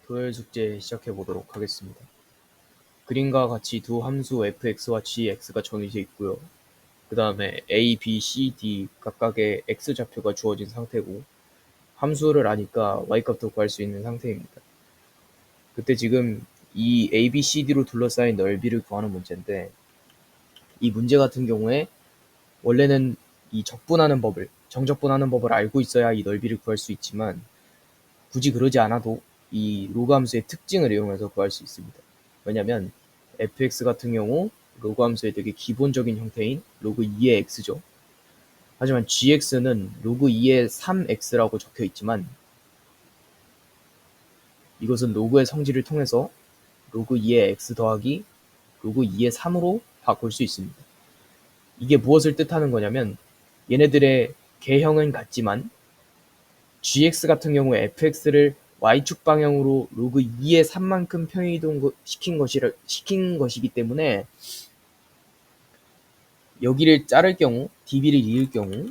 토요일 숙제 시작해 보도록 하겠습니다. 그림과 같이 두 함수 fx와 gx가 정해져 있고요. 그 다음에 a, b, c, d 각각의 x좌표가 주어진 상태고 함수를 아니까 y값도 구할 수 있는 상태입니다. 그때 지금 이 a, b, c, d로 둘러싸인 넓이를 구하는 문제인데 이 문제 같은 경우에 원래는 이 정적분하는 법을 알고 있어야 이 넓이를 구할 수 있지만 굳이 그러지 않아도 이 로그 함수의 특징을 이용해서 구할 수 있습니다. 왜냐면 fx 같은 경우 로그 함수의 되게 기본적인 형태인 로그 2의 x죠. 하지만 gx는 로그 2의 3x라고 적혀 있지만 이것은 로그의 성질을 통해서 로그 2의 x 더하기 로그 2의 3으로 바꿀 수 있습니다. 이게 무엇을 뜻하는 거냐면 얘네들의 개형은 같지만 gx 같은 경우에 fx를 y축 방향으로 로그 2의 3만큼 평행이동 시킨 것이기 때문에 여기를 자를 경우, db를 이을 경우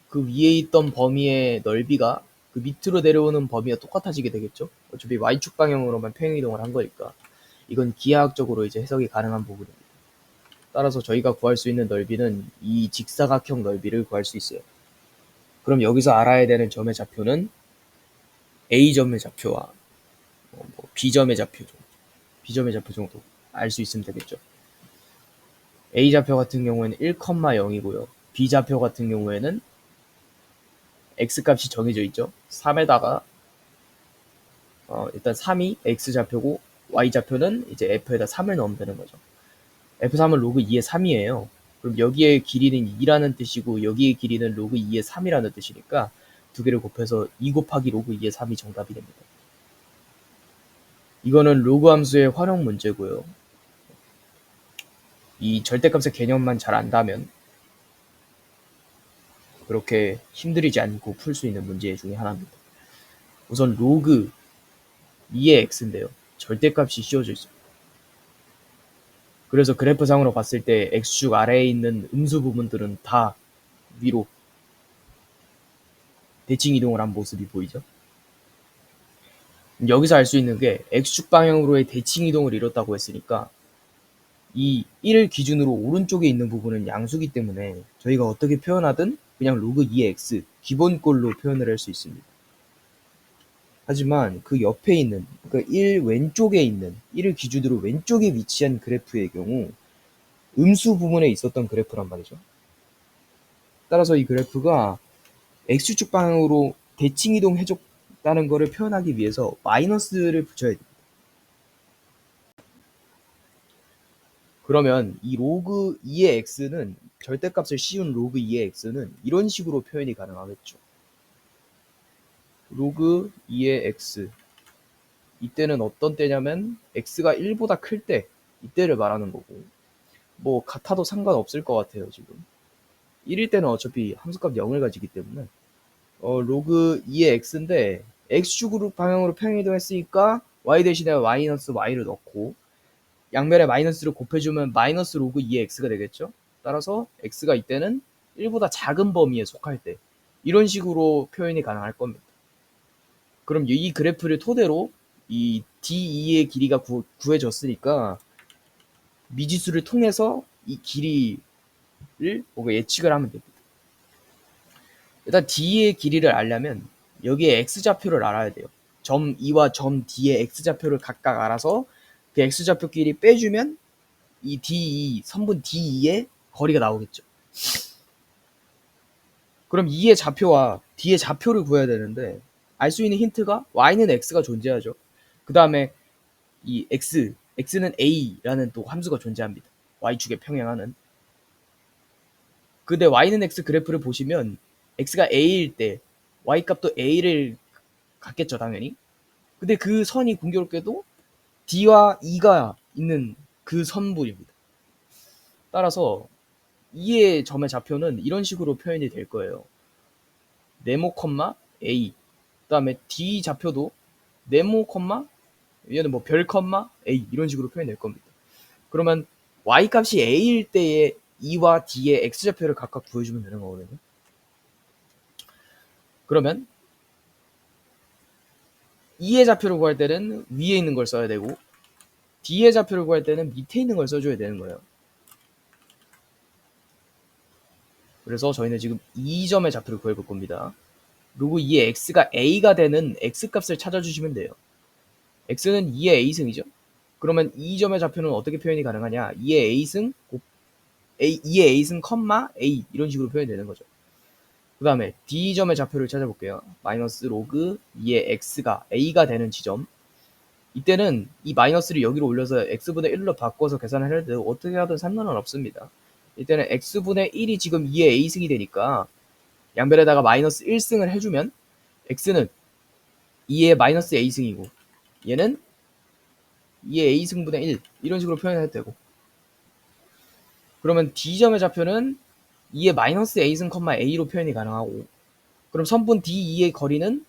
그 위에 있던 범위의 넓이가 그 밑으로 내려오는 범위와 똑같아지게 되겠죠. 어차피 y축 방향으로만 평행이동을 한 거니까 이건 기하학적으로 이제 해석이 가능한 부분입니다. 따라서 저희가 구할 수 있는 넓이는 이 직사각형 넓이를 구할 수 있어요. 그럼 여기서 알아야 되는 점의 좌표는 A점의 좌표와 B점의 좌표 정도 알 수 있으면 되겠죠. A좌표 같은 경우에는 1,0이고요. B좌표 같은 경우에는 X값이 정해져 있죠. 3에다가 일단 3이 X좌표고 Y좌표는 이제 F에다 3을 넣으면 되는 거죠. F3은 로그 2의 3이에요. 그럼 여기의 길이는 2라는 뜻이고 여기의 길이는 로그 2의 3이라는 뜻이니까 두 개를 곱해서 2 곱하기 로그 2의 3이 정답이 됩니다. 이거는 로그 함수의 활용 문제고요. 이 절대값의 개념만 잘 안다면 그렇게 힘들이지 않고 풀 수 있는 문제 중에 하나입니다. 우선 로그 2의 x인데요. 절대값이 씌워져 있습니다. 그래서 그래프상으로 봤을 때 x축 아래에 있는 음수 부분들은 다 위로 대칭 이동을 한 모습이 보이죠. 여기서 알 수 있는 게 x축 방향으로의 대칭 이동을 이뤘다고 했으니까 이 1을 기준으로 오른쪽에 있는 부분은 양수기 때문에 저희가 어떻게 표현하든 그냥 로그 2의 x 기본꼴로 표현을 할 수 있습니다. 하지만 그 옆에 있는 그러니까 1 왼쪽에 있는 1을 기준으로 왼쪽에 위치한 그래프의 경우 음수 부분에 있었던 그래프란 말이죠. 따라서 이 그래프가 x축 방향으로 대칭 이동해줬다는 것을 표현하기 위해서 마이너스를 붙여야 됩니다. 그러면 이 로그 2의 x는 절대값을 씌운 로그 2의 x는 이런 식으로 표현이 가능하겠죠. 로그 2의 x 이때는 어떤 때냐면 x가 1보다 클 때 이때를 말하는 거고 뭐 같아도 상관없을 것 같아요. 지금 1일 때는 어차피 함수값 0을 가지기 때문에 로그 2의 x인데 x축으로 방향으로 평행이동했으니까 y 대신에 마이너스 y를 넣고 양면에 마이너스를 곱해주면 마이너스 로그 2의 x가 되겠죠. 따라서 x가 이때는 1보다 작은 범위에 속할 때 이런 식으로 표현이 가능할 겁니다. 그럼 이 그래프를 토대로 이 d2의 길이가 구해졌으니까 미지수를 통해서 이 길이를 뭔가 예측을 하면 됩니다. 일단 d의 길이를 알려면 여기에 x좌표를 알아야 돼요. 점 2와 점 d의 x좌표를 각각 알아서 그 x좌표끼리 빼주면 이 d2 선분 d2의 거리가 나오겠죠. 그럼 2의 좌표와 d의 좌표를 구해야 되는데 알 수 있는 힌트가 y는 x가 존재하죠. 그 다음에 이 x는 a라는 또 함수가 존재합니다. y축에 평행하는. 근데 y는 x 그래프를 보시면 x가 a일 때 y 값도 a를 갖겠죠, 당연히. 근데 그 선이 공교롭게도 d와 e가 있는 그 선부입니다. 따라서 2의 점의 좌표는 이런 식으로 표현이 될 거예요. 네모, a. 그 다음에 d 좌표도 네모, 얘는 뭐 별, a 이런 식으로 표현될 겁니다. 그러면 y 값이 a일 때의 e와 d의 x좌표를 각각 구해주면 되는 거거든요. 그러면 E의 좌표를 구할 때는 위에 있는 걸 써야 되고 D의 좌표를 구할 때는 밑에 있는 걸 써줘야 되는 거예요. 그래서 저희는 지금 2점의 좌표를 구해볼 겁니다. 그리고 이 x가 a가 되는 x값을 찾아주시면 돼요. x는 2의 a승이죠. 그러면 2점의 좌표는 어떻게 표현이 가능하냐? 2의 a승, 2의 a승, a 이런 식으로 표현되는 거죠. 그 다음에 d점의 좌표를 찾아볼게요. 마이너스 로그 2의 x가 a가 되는 지점. 이때는 이 마이너스를 여기로 올려서 x분의 1로 바꿔서 계산을 해도 어떻게 하든 상관은 없습니다. 이때는 x분의 1이 지금 2의 a승이 되니까 양변에다가 마이너스 1승을 해주면 x는 2의 마이너스 a승이고 얘는 2의 a승분의 1 이런 식으로 표현해도 되고 그러면 d점의 좌표는 2의 마이너스 a승, a로 표현이 가능하고 그럼 선분 D2의 거리는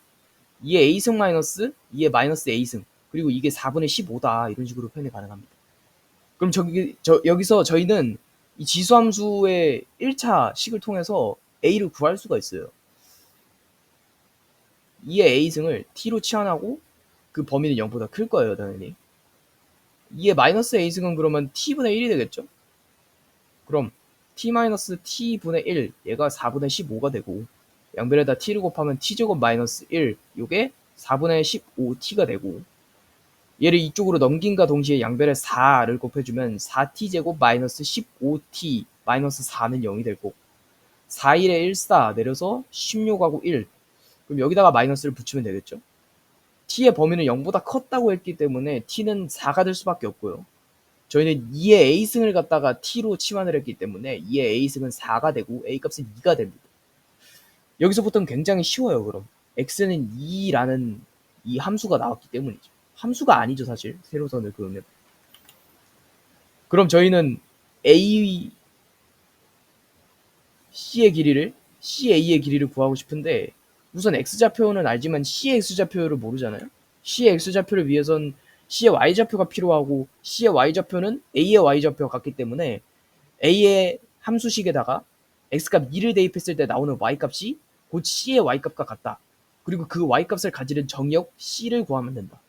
2의 a승 마이너스 2의 마이너스 a승 그리고 이게 4분의 15다 이런 식으로 표현이 가능합니다. 그럼 여기서 저희는 이 지수함수의 1차 식을 통해서 a를 구할 수가 있어요. 2의 a승을 t로 치환하고 그 범위는 0보다 클 거예요 당연히. 2의 마이너스 a승은 그러면 t분의 1이 되겠죠. 그럼 t-t분의 1 얘가 4분의 15가 되고 양변에다 t를 곱하면 t제곱 마이너스 1 요게 4분의 15t가 되고 얘를 이쪽으로 넘긴과 동시에 양변에 4를 곱해주면 4t제곱 마이너스 15t 마이너스 4는 0이 될 거고 4, 1에 1, 4 내려서 16하고 1 그럼 여기다가 마이너스를 붙이면 되겠죠. t의 범위는 0보다 컸다고 했기 때문에 t는 4가 될 수밖에 없고요. 저희는 2의 a승을 갖다가 t로 치환을 했기 때문에 2의 a승은 4가 되고 a값은 2가 됩니다. 여기서부터는 굉장히 쉬워요. 그럼 x는 2라는 이 함수가 나왔기 때문이죠. 함수가 아니죠 사실 세로선을 그으면. 그럼 저희는 a c의 길이를 ca의 길이를 구하고 싶은데 우선 x좌표는 알지만 c의 x좌표를 모르잖아요. c의 x좌표를 위해선 c의 y좌표가 필요하고 c의 y좌표는 a의 y좌표와 같기 때문에 a의 함수식에다가 x값 2를 대입했을 때 나오는 y값이 곧 c의 y값과 같다. 그리고 그 y값을 가지는 정역 c를 구하면 된다.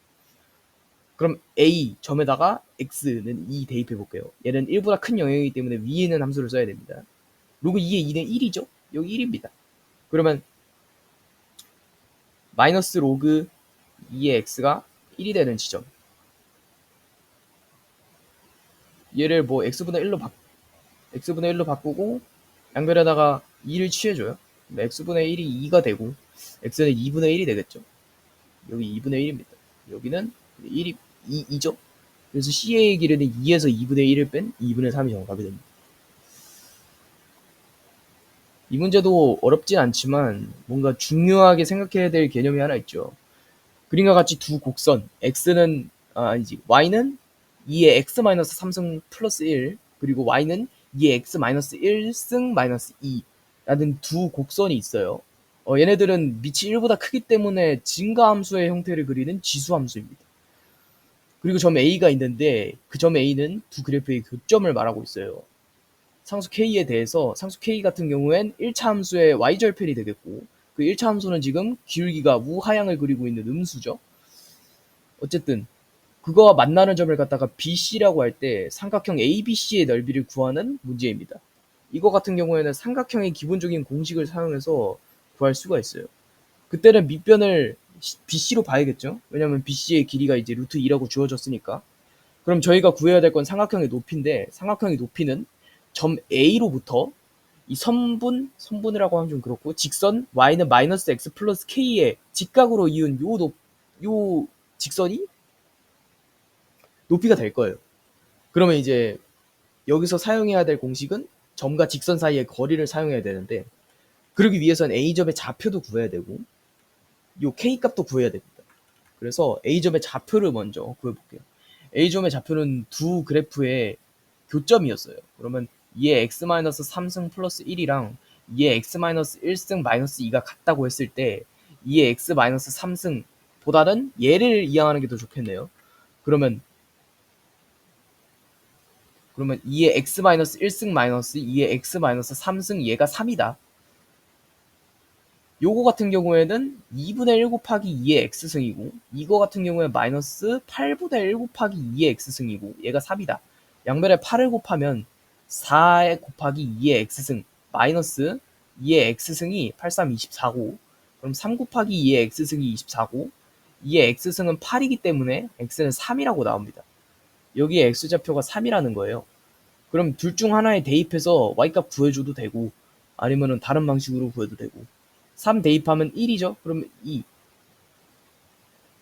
그럼 a 점에다가 x는 2 대입해 볼게요. 얘는 1보다 큰 영역이기 때문에 위에 있는 함수를 써야 됩니다. 로그 2의 2는 1이죠? 여기 1입니다. 그러면 마이너스 로그 2의 x가 1이 되는 지점 얘를 뭐 x분의 1로 바꾸고 양변에다가 2를 취해줘요. x분의 1이 2가 되고 x는 2분의 1이 되겠죠. 여기 2분의 1입니다. 여기는 1이 2죠. 그래서 CA의 길이는 2에서 2분의 1을 뺀 2분의 3이 정답이 됩니다. 이 문제도 어렵진 않지만 뭔가 중요하게 생각해야 될 개념이 하나 있죠. 그림과 같이 두 곡선 x는 아니지 y는 2의 x-3승 플러스 1 그리고 y는 2의 x-1승 마이너스 2라는 두 곡선이 있어요. 얘네들은 밑이 1보다 크기 때문에 증가함수의 형태를 그리는 지수함수입니다. 그리고 점 A가 있는데 그 점 A는 두 그래프의 교점을 말하고 있어요. 상수 K에 대해서 상수 K 같은 경우엔 1차 함수의 Y절편이 되겠고 그 1차 함수는 지금 기울기가 우하향을 그리고 있는 음수죠. 어쨌든 그거와 만나는 점을 갖다가 BC라고 할 때 삼각형 ABC의 넓이를 구하는 문제입니다. 이거 같은 경우에는 삼각형의 기본적인 공식을 사용해서 구할 수가 있어요. 그때는 밑변을 BC로 봐야겠죠. 왜냐면 BC의 길이가 이제 루트 2라고 주어졌으니까. 그럼 저희가 구해야 될 건 삼각형의 높이인데 삼각형의 높이는 점 A로부터 이 선분이라고 하면 좀 그렇고 직선 y는 마이너스 x 플러스 k의 직각으로 이은 요 직선이 높이가 될 거예요. 그러면 이제 여기서 사용해야 될 공식은 점과 직선 사이의 거리를 사용해야 되는데 그러기 위해서는 A점의 좌표도 구해야 되고 요 K값도 구해야 됩니다. 그래서 A점의 좌표를 먼저 구해볼게요. A점의 좌표는 두 그래프의 교점이었어요. 그러면 2의 x-3승 플러스 1이랑 2의 x-1승 마이너스 2가 같다고 했을 때 2의 x-3승 보다는 얘를 이항하는 게 더 좋겠네요. 그러면 2의 x-1승 마이너스 2의 x-3승 얘가 3이다. 요거 같은 경우에는 2분의 1 곱하기 2의 x승이고, 이거 같은 경우에 마이너스 8분의 1 곱하기 2의 x승이고, 얘가 3이다. 양변에 8을 곱하면 4 곱하기 2의 x승 마이너스 2의 x승이 8, 3, 24고, 그럼 3 곱하기 2의 x승이 24고, 2의 x승은 8이기 때문에 x는 3이라고 나옵니다. 여기에 x좌표가 3이라는 거예요. 그럼 둘 중 하나에 대입해서 y값 구해줘도 되고, 아니면은 다른 방식으로 구해도 되고. 3 대입하면 1이죠. 그럼 2.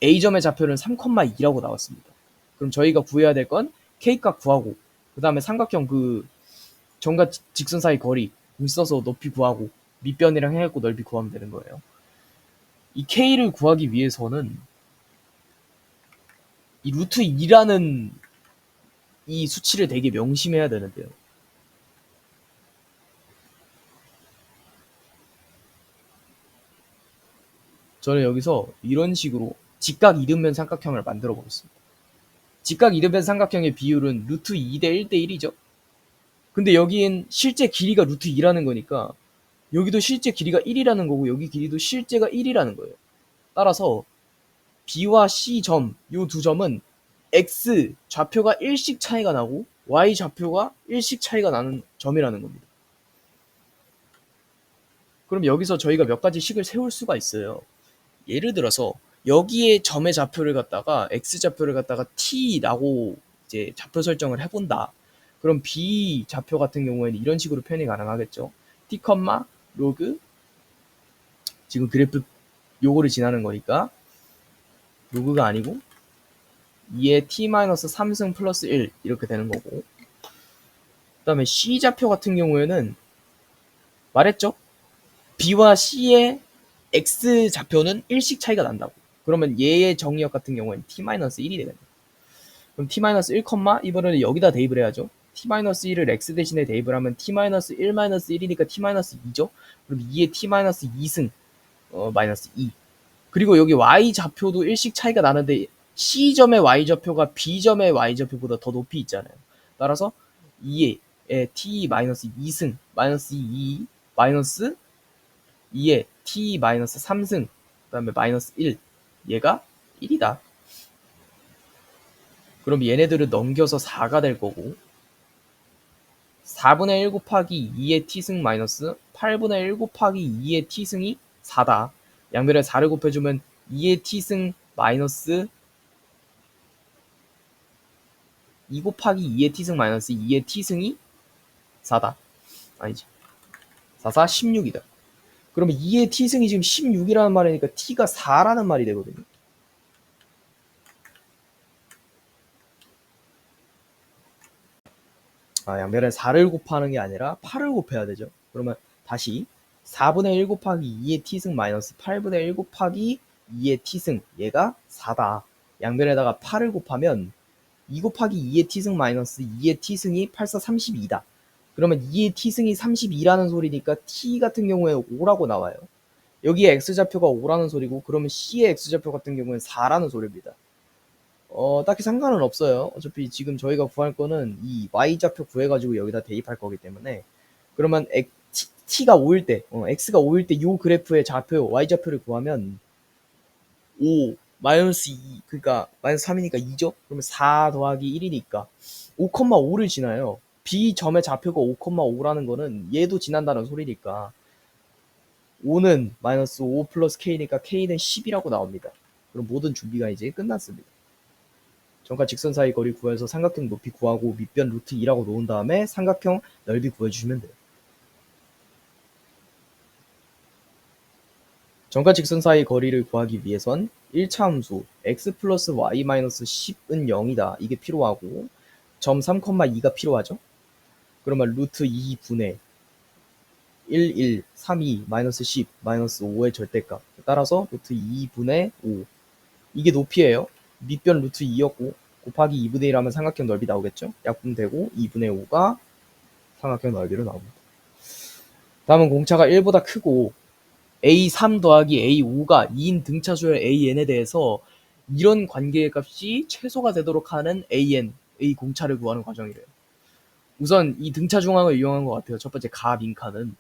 A점의 좌표는 3,2라고 나왔습니다. 그럼 저희가 구해야 될 건 K값 구하고, 그 다음에 삼각형 그 점과 직선 사이 거리 써서 높이 구하고, 밑변이랑 해갖고 넓이 구하면 되는 거예요. 이 K를 구하기 위해서는 이 루트 2라는 이 수치를 되게 명심해야 되는데요. 저는 여기서 이런 식으로 직각 이등변 삼각형을 만들어 보겠습니다. 직각 이등변 삼각형의 비율은 루트 2대 1대 1이죠. 근데 여기엔 실제 길이가 루트 2라는 거니까 여기도 실제 길이가 1이라는 거고, 여기 길이도 실제가 1이라는 거예요. 따라서 B와 C 점, 요 두 점은 X 좌표가 1씩 차이가 나고 Y 좌표가 1씩 차이가 나는 점이라는 겁니다. 그럼 여기서 저희가 몇 가지 식을 세울 수가 있어요. 예를 들어서 여기에 점의 좌표를 갖다가 X 좌표를 갖다가 T라고 이제 좌표 설정을 해본다. 그럼 B 좌표 같은 경우에는 이런 식으로 표현이 가능하겠죠. T, 로그, 지금 그래프 요거를 지나는 거니까 로그가 아니고 2의 T-3승 플러스 1 이렇게 되는 거고, 그 다음에 C 좌표 같은 경우에는 말했죠. B와 C의 X 좌표는 1씩 차이가 난다고. 그러면 얘의 정의역 같은 경우에는 T-1이 되겠네. 그럼 T-1, 이번에는 여기다 대입을 해야죠. T-1을 X 대신에 대입을 하면 T-1-1이니까 T-2죠. 그럼 2의 T-2승 마이너스 2. 그리고 여기 Y 좌표도 1씩 차이가 나는데 C점의 Y 좌표가 B점의 Y 좌표보다 더 높이 있잖아요. 따라서 2의 T-2승 마이너스 2 마이너스 2의 T-3승 그 다음에 마이너스 1, 얘가 1이다. 그럼 얘네들을 넘겨서 4가 될 거고, 4분의 1 곱하기 2의 t승 마이너스 8분의 1 곱하기 2의 t승이 4다. 양변에 4를 곱해주면 2의 t승 마이너스 2 곱하기 2의 t승 마이너스 2의 t승이 4다. 아니지. 4, 4, 16이다. 그러면 2의 t승이 지금 16이라는 말이니까 t가 4라는 말이 되거든요. 양변에 4를 곱하는 게 아니라 8을 곱해야 되죠. 그러면 다시 4분의 1 곱하기 2의 t승 마이너스 8분의 1 곱하기 2의 t승, 얘가 4다. 양변에다가 8을 곱하면 2 곱하기 2의 t승 마이너스 2의 t승이 8, 4, 32다. 그러면 2의 t승이 32라는 소리니까 t 같은 경우에 5라고 나와요. 여기에 x좌표가 5라는 소리고, 그러면 c의 x좌표 같은 경우는 4라는 소리입니다. 딱히 상관은 없어요. 어차피 지금 저희가 구할 거는 이 y좌표 구해가지고 여기다 대입할 거기 때문에. 그러면 t가 5일 때, x가 5일 때 요 그래프의 좌표, y좌표를 구하면 5, 마이너스 2, 그러니까 마이너스 3이니까 2죠? 그러면 4 더하기 1이니까 5,5를 지나요. B점의 좌표가 5,5라는 거는 얘도 지난다는 소리니까 5는 마이너스 5 플러스 K니까 K는 10이라고 나옵니다. 그럼 모든 준비가 이제 끝났습니다. 점과 직선 사이 거리 구해서 삼각형 높이 구하고 밑변 루트 2라고 놓은 다음에 삼각형 넓이 구해주시면 돼요. 점과 직선 사이 거리를 구하기 위해선 1차 함수 x 플러스 y 마이너스 10은 0이다. 이게 필요하고 점 3,2가 필요하죠. 그러면 루트 2분의 1, 1, 3, 2, 마이너스 10, 마이너스 5의 절대값. 따라서 루트 2분의 5. 이게 높이예요. 밑변 루트 2였고 곱하기 2분의 1 하면 삼각형 넓이 나오겠죠. 약분되고 2분의 5가 삼각형 넓이로 나옵니다. 다음은 공차가 1보다 크고 A3 더하기 A5가 2인 등차수열 AN에 대해서 이런 관계의 값이 최소가 되도록 하는 AN, A 공차를 구하는 과정이래요. 우선 이 등차 중앙을 이용한 것 같아요. 첫 번째 가 민카는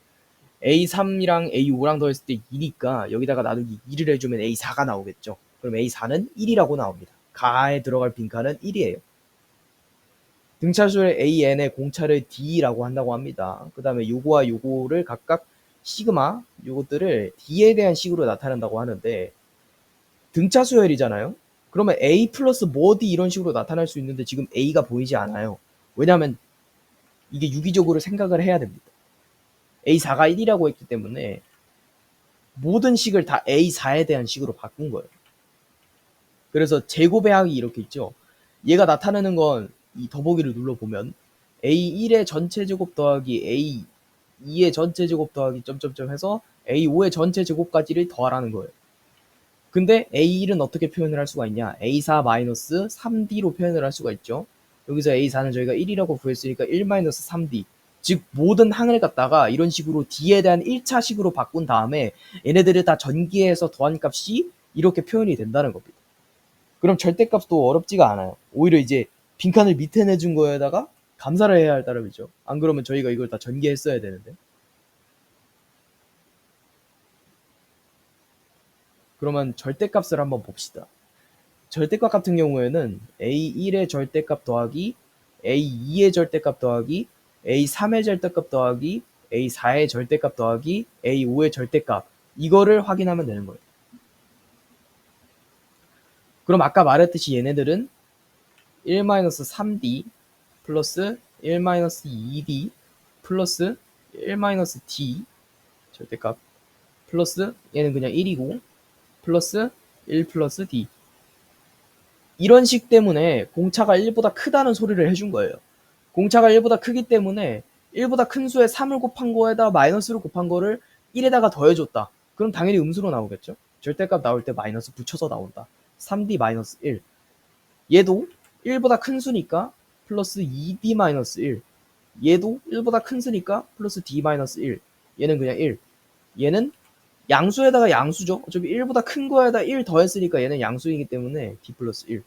A3이랑 A5랑 더했을 때 2니까 여기다가 나누기 2를 해주면 A4가 나오겠죠. 그럼 A4는 1이라고 나옵니다. 가에 들어갈 빈칸은 1이에요. 등차수의 AN의 공차를 D라고 한다고 합니다. 그 다음에 요거와 요거를 각각 시그마, 요것들을 D에 대한 식으로 나타낸다고 하는데, 등차수열이잖아요. 그러면 A 플러스 뭐 D 이런 식으로 나타날 수 있는데 지금 A가 보이지 않아요. 왜냐하면 이게 유기적으로 생각을 해야 됩니다. A4가 1이라고 했기 때문에 모든 식을 다 A4에 대한 식으로 바꾼 거예요. 그래서 제곱의항이 이렇게 있죠. 얘가 나타내는 건 이 더보기를 눌러보면 A1의 전체 제곱 더하기 A2의 전체 제곱 더하기 점점점 해서 A5의 전체 제곱까지를 더하라는 거예요. 근데 A1은 어떻게 표현을 할 수가 있냐? A4 마이너스 3D로 표현을 할 수가 있죠. 여기서 A4는 저희가 1이라고 구했으니까 1 마이너스 3D. 즉 모든 항을 갖다가 이런 식으로 D에 대한 1차식으로 바꾼 다음에 얘네들을 다 전개해서 더한 값이 이렇게 표현이 된다는 겁니다. 그럼 절대값도 어렵지가 않아요. 오히려 이제 빈칸을 밑에 내준 거에다가 감사를 해야 할 따름이죠. 안 그러면 저희가 이걸 다 전개했어야 되는데. 그러면 절대값을 한번 봅시다. 절대값 같은 경우에는 A1의 절대값 더하기 A2의 절대값 더하기 A3의 절대값 더하기 A4의 절대값 더하기 A5의 절대값, 이거를 확인하면 되는 거예요. 그럼 아까 말했듯이 얘네들은 1-3D 플러스 1-2D 플러스 1-D 절대값 플러스 얘는 그냥 1이고 플러스 1 플러스 D, 이런 식 때문에 공차가 1보다 크다는 소리를 해준 거예요. 공차가 1보다 크기 때문에 1보다 큰 수에 3을 곱한 거에다 마이너스를 곱한 거를 1에다가 더해줬다. 그럼 당연히 음수로 나오겠죠. 절대값 나올 때 마이너스 붙여서 나온다. 3D 마이너스 1. 얘도 1보다 큰 수니까 플러스 2D 마이너스 1. 얘도 1보다 큰 수니까 플러스 D 마이너스 1. 얘는 그냥 1. 얘는 양수에다가 양수죠. 어차피 1보다 큰 거에다 1 더했으니까 얘는 양수이기 때문에 D 플러스 1.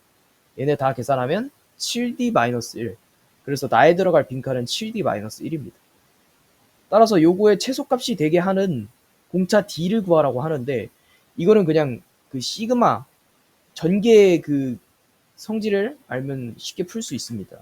얘네 다 계산하면 7D 마이너스 1. 그래서 나에 들어갈 빈칸은 7D 마이너스 1입니다. 따라서 요거의 최소값이 되게 하는 공차 D를 구하라고 하는데, 이거는 그냥 그 시그마 전개의 그 성질을 알면 쉽게 풀 수 있습니다.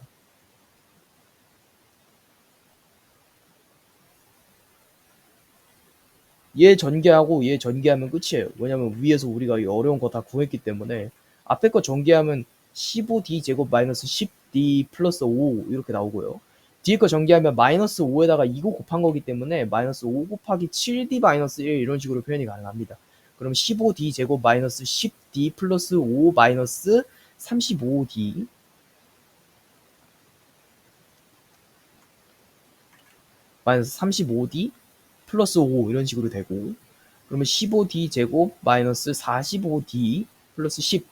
얘 전개하고 얘 전개하면 끝이에요. 왜냐면 위에서 우리가 이 어려운 거 다 구했기 때문에 앞에 거 전개하면 15D 제곱 마이너스 10D 플러스 5 이렇게 나오고요. 뒤에 거 전개하면 마이너스 5에다가 2고 곱한 거기 때문에 마이너스 5 곱하기 7D 마이너스 1 이런 식으로 표현이 가능합니다. 그럼 15D 제곱 마이너스 10D 플러스 5 마이너스 35D 마이너스 35D 플러스 5 이런 식으로 되고, 그러면 15D 제곱 마이너스 45D 플러스 10,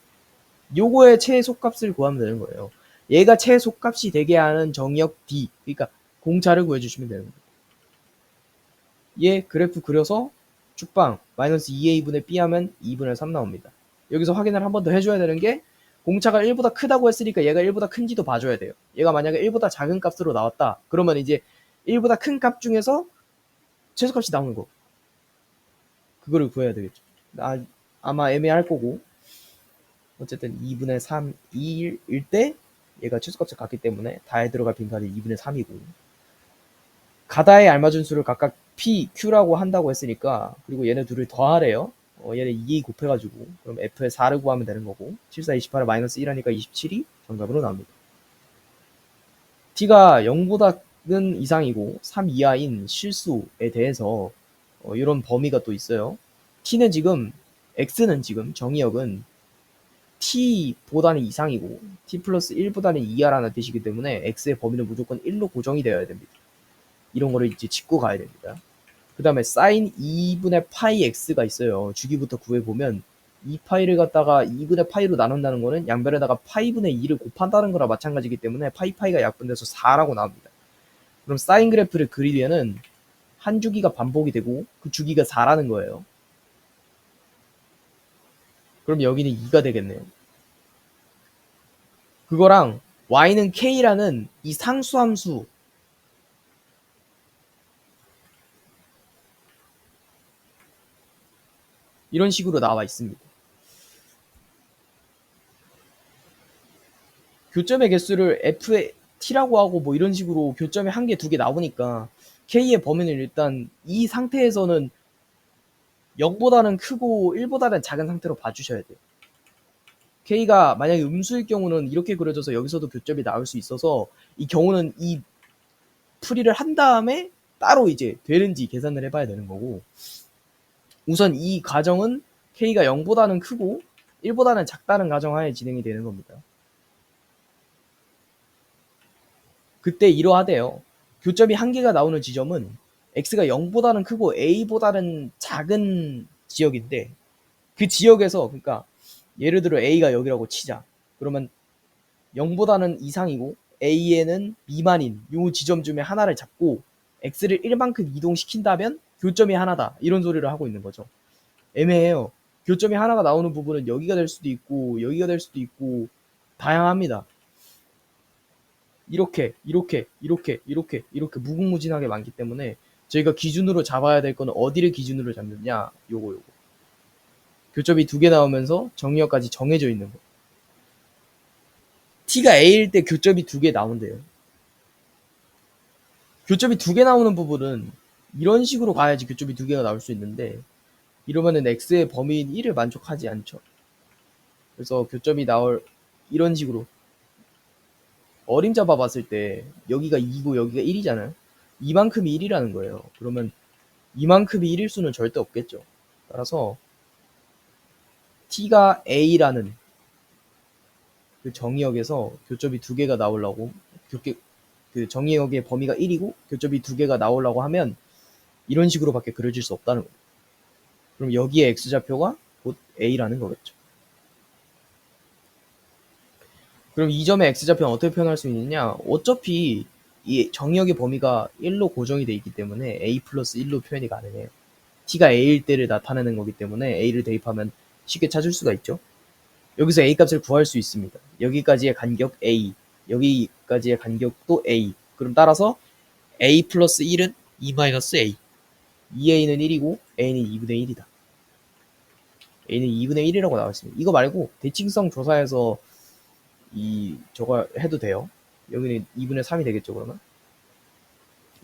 요거의 최소값을 구하면 되는 거예요. 얘가 최소값이 되게 하는 정역 D, 그러니까 공차를 구해주시면 되는 거예요. 얘 그래프 그려서 쭉방 마이너스 2a분의 b 하면 2분의 3 나옵니다. 여기서 확인을 한 번 더 해줘야 되는 게, 공차가 1보다 크다고 했으니까 얘가 1보다 큰지도 봐줘야 돼요. 얘가 만약에 1보다 작은 값으로 나왔다 그러면 이제 1보다 큰 값 중에서 최소값이 나오는 거, 그거를 구해야 되겠죠. 아마 애매할 거고, 어쨌든 2분의 3, 2일 때 얘가 최소값을 갖기 때문에 다에 들어갈 빈칸이 2분의 3이고, 가다에 알맞은 수를 각각 P, Q라고 한다고 했으니까, 그리고 얘네 둘을 더하래요. 얘네 2 곱해가지고, 그럼 F의 4를 구하면 되는 거고, 7, 4, 28을 마이너스 1하니까 27이 정답으로 나옵니다. T가 0보다는 이상이고 3 이하인 실수에 대해서 이런 범위가 또 있어요. T는 지금, X는 지금 정의역은 T보다는 이상이고 T 플러스 1보다는 이하라는 뜻이기 때문에 X의 범위는 무조건 1로 고정이 되어야 됩니다. 이런 거를 이제 짚고 가야 됩니다. 그 다음에 sin 2분의 파이 x가 있어요. 주기부터 구해보면 2파이를 갖다가 2분의 파이로 나눈다는 거는 양변에다가 파이분의 2를 곱한다는 거랑 마찬가지이기 때문에 파이가 약분돼서 4라고 나옵니다. 그럼 사인 그래프를 그리려는 한 주기가 반복이 되고 그 주기가 4라는 거예요. 그럼 여기는 2가 되겠네요. 그거랑 y는 k라는 이 상수함수, 이런 식으로 나와 있습니다. 교점의 개수를 F의 T라고 하고 뭐 이런 식으로 교점이 한 개, 두 개 나오니까 K의 범위는 일단 이 상태에서는 0보다는 크고 1보다는 작은 상태로 봐주셔야 돼요. K가 만약에 음수일 경우는 이렇게 그려져서 여기서도 교점이 나올 수 있어서 이 경우는 이 풀이를 한 다음에 따로 이제 되는지 계산을 해봐야 되는 거고, 우선 이 가정은 K가 0보다는 크고 1보다는 작다는 가정하에 진행이 되는 겁니다. 그때 이러하대요. 교점이 한 개가 나오는 지점은 X가 0보다는 크고 A보다는 작은 지역인데, 그 지역에서, 그러니까 예를 들어 A가 여기라고 치자. 그러면 0보다는 이상이고 A에는 미만인 요 지점 중에 하나를 잡고 X를 1만큼 이동시킨다면 교점이 하나다, 이런 소리를 하고 있는 거죠. 애매해요. 교점이 하나가 나오는 부분은 여기가 될 수도 있고 여기가 될 수도 있고 다양합니다. 이렇게 무궁무진하게 많기 때문에 저희가 기준으로 잡아야 될 거는 어디를 기준으로 잡느냐, 요거 교점이 두 개 나오면서 정의역까지 정해져 있는 거. T가 A일 때 교점이 두 개 나온대요. 교점이 두 개 나오는 부분은 이런 식으로 가야지 교점이 두 개가 나올 수 있는데, 이러면은 X의 범위인 1을 만족하지 않죠. 그래서 교점이 나올 이런 식으로 어림 잡아봤을 때 여기가 2고 여기가 1이잖아요. 이만큼이 1이라는 거예요. 그러면 이만큼이 1일 수는 절대 없겠죠. 따라서 T가 A라는 그 정의역에서 교점이 두 개가 나오려고, 그 정의역의 범위가 1이고 교점이 두 개가 나오려고 하면 이런 식으로밖에 그려질 수 없다는 거예요. 그럼 여기에 X좌표가 곧 A라는 거겠죠. 그럼 이 점의 X좌표는 어떻게 표현할 수 있느냐? 어차피 이 정의역의 범위가 1로 고정이 되어 있기 때문에 A 플러스 1로 표현이 가능해요. T가 A일 때를 나타내는 거기 때문에 A를 대입하면 쉽게 찾을 수가 있죠. 여기서 A 값을 구할 수 있습니다. 여기까지의 간격 A, 여기까지의 간격도 A. 그럼 따라서 A 플러스 1은 2 마이너스 A. 2A는 1이고 A는 2분의 1이다. A는 2분의 1이라고 나왔습니다. 이거 말고 대칭성 조사에서 저거 해도 돼요. 여기는 2분의 3이 되겠죠, 그러면?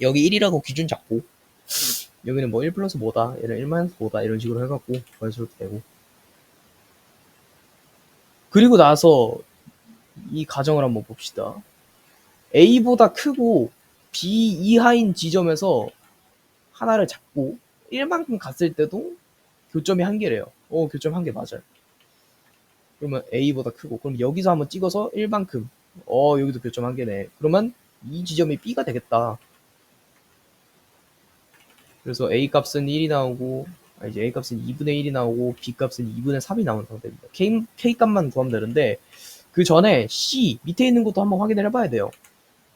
여기 1이라고 기준 잡고, 여기는 뭐 1 플러스 뭐다, 얘는 1 마이너스 뭐다, 이런 식으로 해갖고 구해줘도 되고. 그리고 나서 이 가정을 한번 봅시다. A보다 크고 B 이하인 지점에서 하나를 잡고 1만큼 갔을 때도 교점이 한 개래요. 교점 한 개 맞아요. 그러면 A보다 크고, 그럼 여기서 한번 찍어서 1만큼, 여기도 교점 한 개네. 그러면 이 지점이 B가 되겠다. 그래서 A 값은 1이 나오고, 이제 A 값은 2분의 1이 나오고, B 값은 2분의 3이 나오는 상태입니다. K 값만 구하면 되는데, 그 전에 C 밑에 있는 것도 한번 확인을 해봐야 돼요.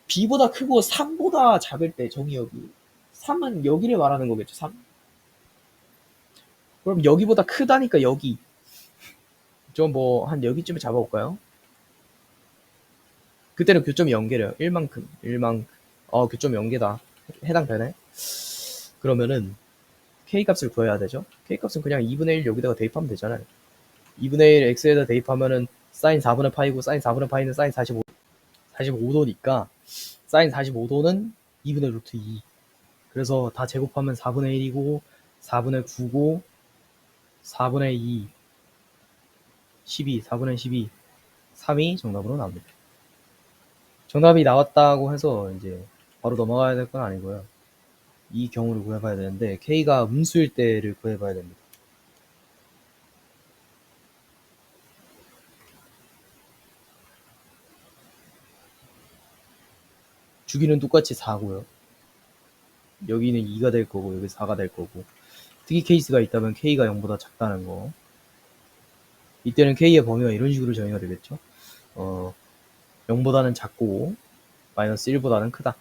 B보다 크고 3보다 작을 때 정의역이 3은 여기를 말하는 거겠죠. 3. 그럼 여기보다 크다니까 여기. 좀 뭐 한 여기쯤에 잡아볼까요? 그때는 교점이 0개래요. 1만큼. 교점이 0개다. 해당되네. 그러면은 K값을 구해야 되죠. K값은 그냥 2분의 1 여기다가 대입하면 되잖아요. 2분의 1 X에다 대입하면은 사인 4분의 파이고, 사인 4분의 파이는 사인 45도니까 사인 45도는 2분의 루트 2. 그래서 다 제곱하면 4분의 1이고 4분의 9고 4분의 2 12, 4분의 12 3이 정답으로 나옵니다. 정답이 나왔다고 해서 이제 바로 넘어가야 될 건 아니고요. 이 경우를 구해봐야 되는데 K가 음수일 때를 구해봐야 됩니다. 주기는 똑같이 4고요. 여기는 2가 될 거고 여기 4가 될 거고, 특이 케이스가 있다면 K가 0보다 작다는 거. 이때는 K의 범위가 이런 식으로 정의가 되겠죠. 0보다는 작고 마이너스 1보다는 크다.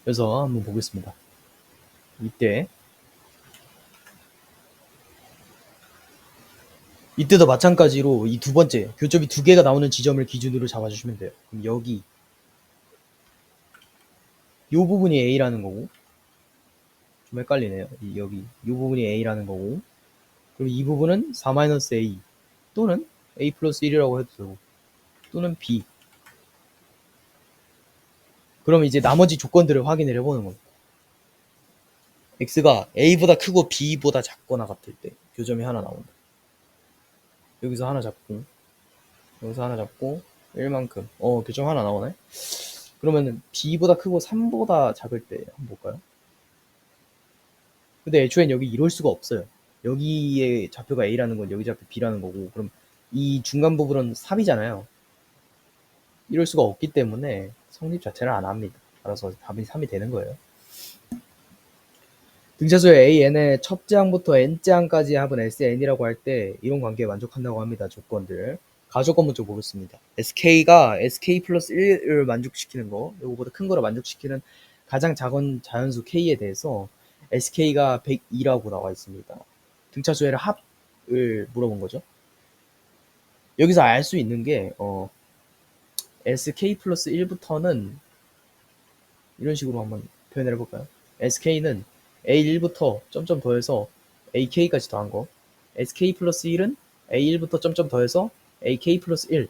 그래서 한번 보겠습니다. 이때 이때도 마찬가지로 이 두 번째 교점이 두 개가 나오는 지점을 기준으로 잡아주시면 돼요. 그럼 여기 요 부분이 A라는 거고, 좀 헷갈리네요. 여기 요 부분이 A라는 거고, 그리고 이 부분은 4-A 또는 A 플러스 1이라고 해도 되고, 또는 B. 그럼 이제 나머지 조건들을 확인을 해보는 겁니다. X가 A보다 크고 B보다 작거나 같을 때 교점이 하나 나온다. 여기서 하나 잡고, 여기서 하나 잡고 1만큼 교점 하나 나오네. 그러면 B보다 크고 3보다 작을 때 한번 볼까요? 근데 애초엔 여기 이럴 수가 없어요. 여기에 좌표가 A라는 건 여기 좌표 B라는 거고, 그럼 이 중간 부분은 3이잖아요. 이럴 수가 없기 때문에 성립 자체를 안 합니다. 따라서 답이 3이 되는 거예요. 등차수의 a, n의 첫째 항부터 n째 항까지 합은 SN이라고 할 때 이런 관계에 만족한다고 합니다. 조건들. 가조건 먼저 보겠습니다. SK가 SK 플러스 1을 만족시키는 거, 이거보다 큰 거를 만족시키는 가장 작은 자연수 K에 대해서 SK가 102라고 나와 있습니다. 등차수의 합을 물어본 거죠. 여기서 알 수 있는 게 SK 플러스 1부터는 이런 식으로 한번 표현을 해볼까요? SK는 A1부터 점점 더해서 AK까지 더한 거, SK 플러스 1은 A1부터 점점 더해서 AK 플러스 1.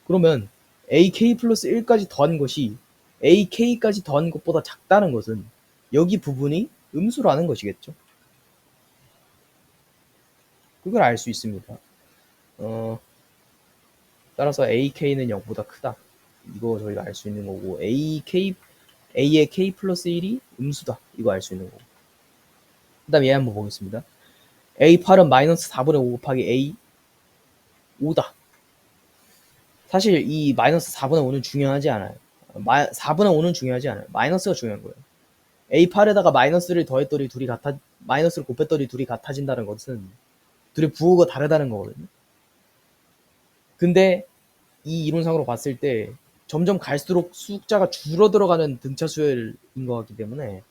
그러면 AK 플러스 1까지 더한 것이 AK까지 더한 것보다 작다는 것은 여기 부분이 음수라는 것이겠죠. 그걸 알 수 있습니다. 따라서 AK는 0보다 크다. 이거 저희가 알 수 있는 거고, A의 K 플러스 1이 음수다. 이거 알 수 있는 거고. 그 다음 얘 한번 보겠습니다. A8은 마이너스 4분의 5 곱하기 A 5다. 사실 이 마이너스 4분의 5는 중요하지 않아요. 4분의 5는 중요하지 않아요. 마이너스가 중요한 거예요. A8에다가 마이너스를 더했더니 마이너스를 곱했더니 둘이 같아진다는 것은 둘의 부호가 다르다는 거거든요. 근데 이 이론상으로 봤을 때 점점 갈수록 숫자가 줄어들어가는 등차수열인 것 같기 때문에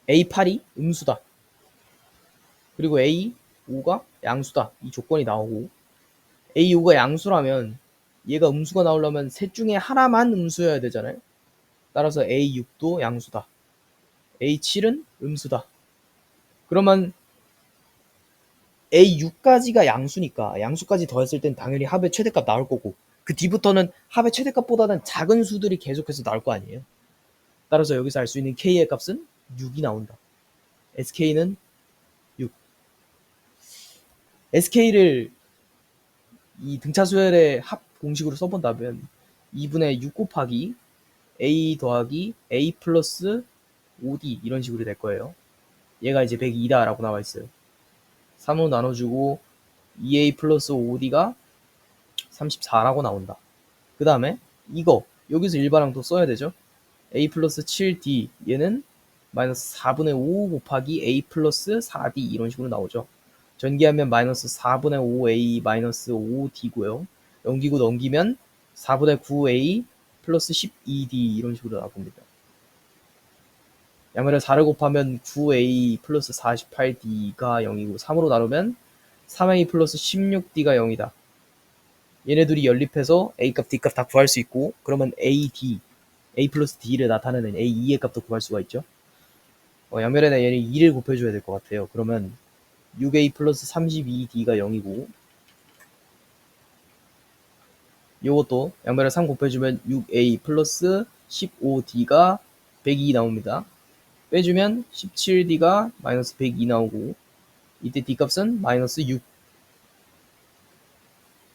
A8이 음수다. 그리고 A5가 양수다. 이 조건이 나오고, A5가 양수라면 얘가 음수가 나오려면 셋 중에 하나만 음수여야 되잖아요. 따라서 A6도 양수다. A7은 음수다. 그러면 A6까지가 양수니까 양수까지 더했을 땐 당연히 합의 최대값 나올 거고, 그 뒤부터는 합의 최대값보다는 작은 수들이 계속해서 나올 거 아니에요. 따라서 여기서 알 수 있는 K의 값은 6이 나온다. SK는 6. SK를 이 등차수열의 합 공식으로 써본다면 2분의 6 곱하기 A 더하기 A 플러스 5D 이런 식으로 될 거예요. 얘가 이제 102다 라고 나와 있어요. 3으로 나눠주고 2A 플러스 5D가 34라고 나온다. 그 다음에 이거 여기서 일반항 또 써야 되죠. A 플러스 7D 얘는 마이너스 4분의 5 곱하기 A 플러스 4D 이런 식으로 나오죠. 전개하면 마이너스 4분의 5A 마이너스 5D고요. 넘기고 넘기면 4분의 9A 플러스 12D 이런 식으로 나옵니다. 양면을 4를 곱하면 9A 플러스 48D가 0이고 3으로 나누면 3A 플러스 16D가 0이다. 얘네들이 연립해서 A값, D값 다 구할 수 있고, 그러면 A 플러스 D를 나타내는 A2의 값도 구할 수가 있죠. 양면에다 얘는 2를 곱해줘야 될 것 같아요. 그러면 6A 플러스 32D가 0이고, 요것도 양면에 3 곱해주면 6A 플러스 15D가 102 나옵니다. 빼주면 17D가 마이너스 102 나오고, 이때 D값은 마이너스 6.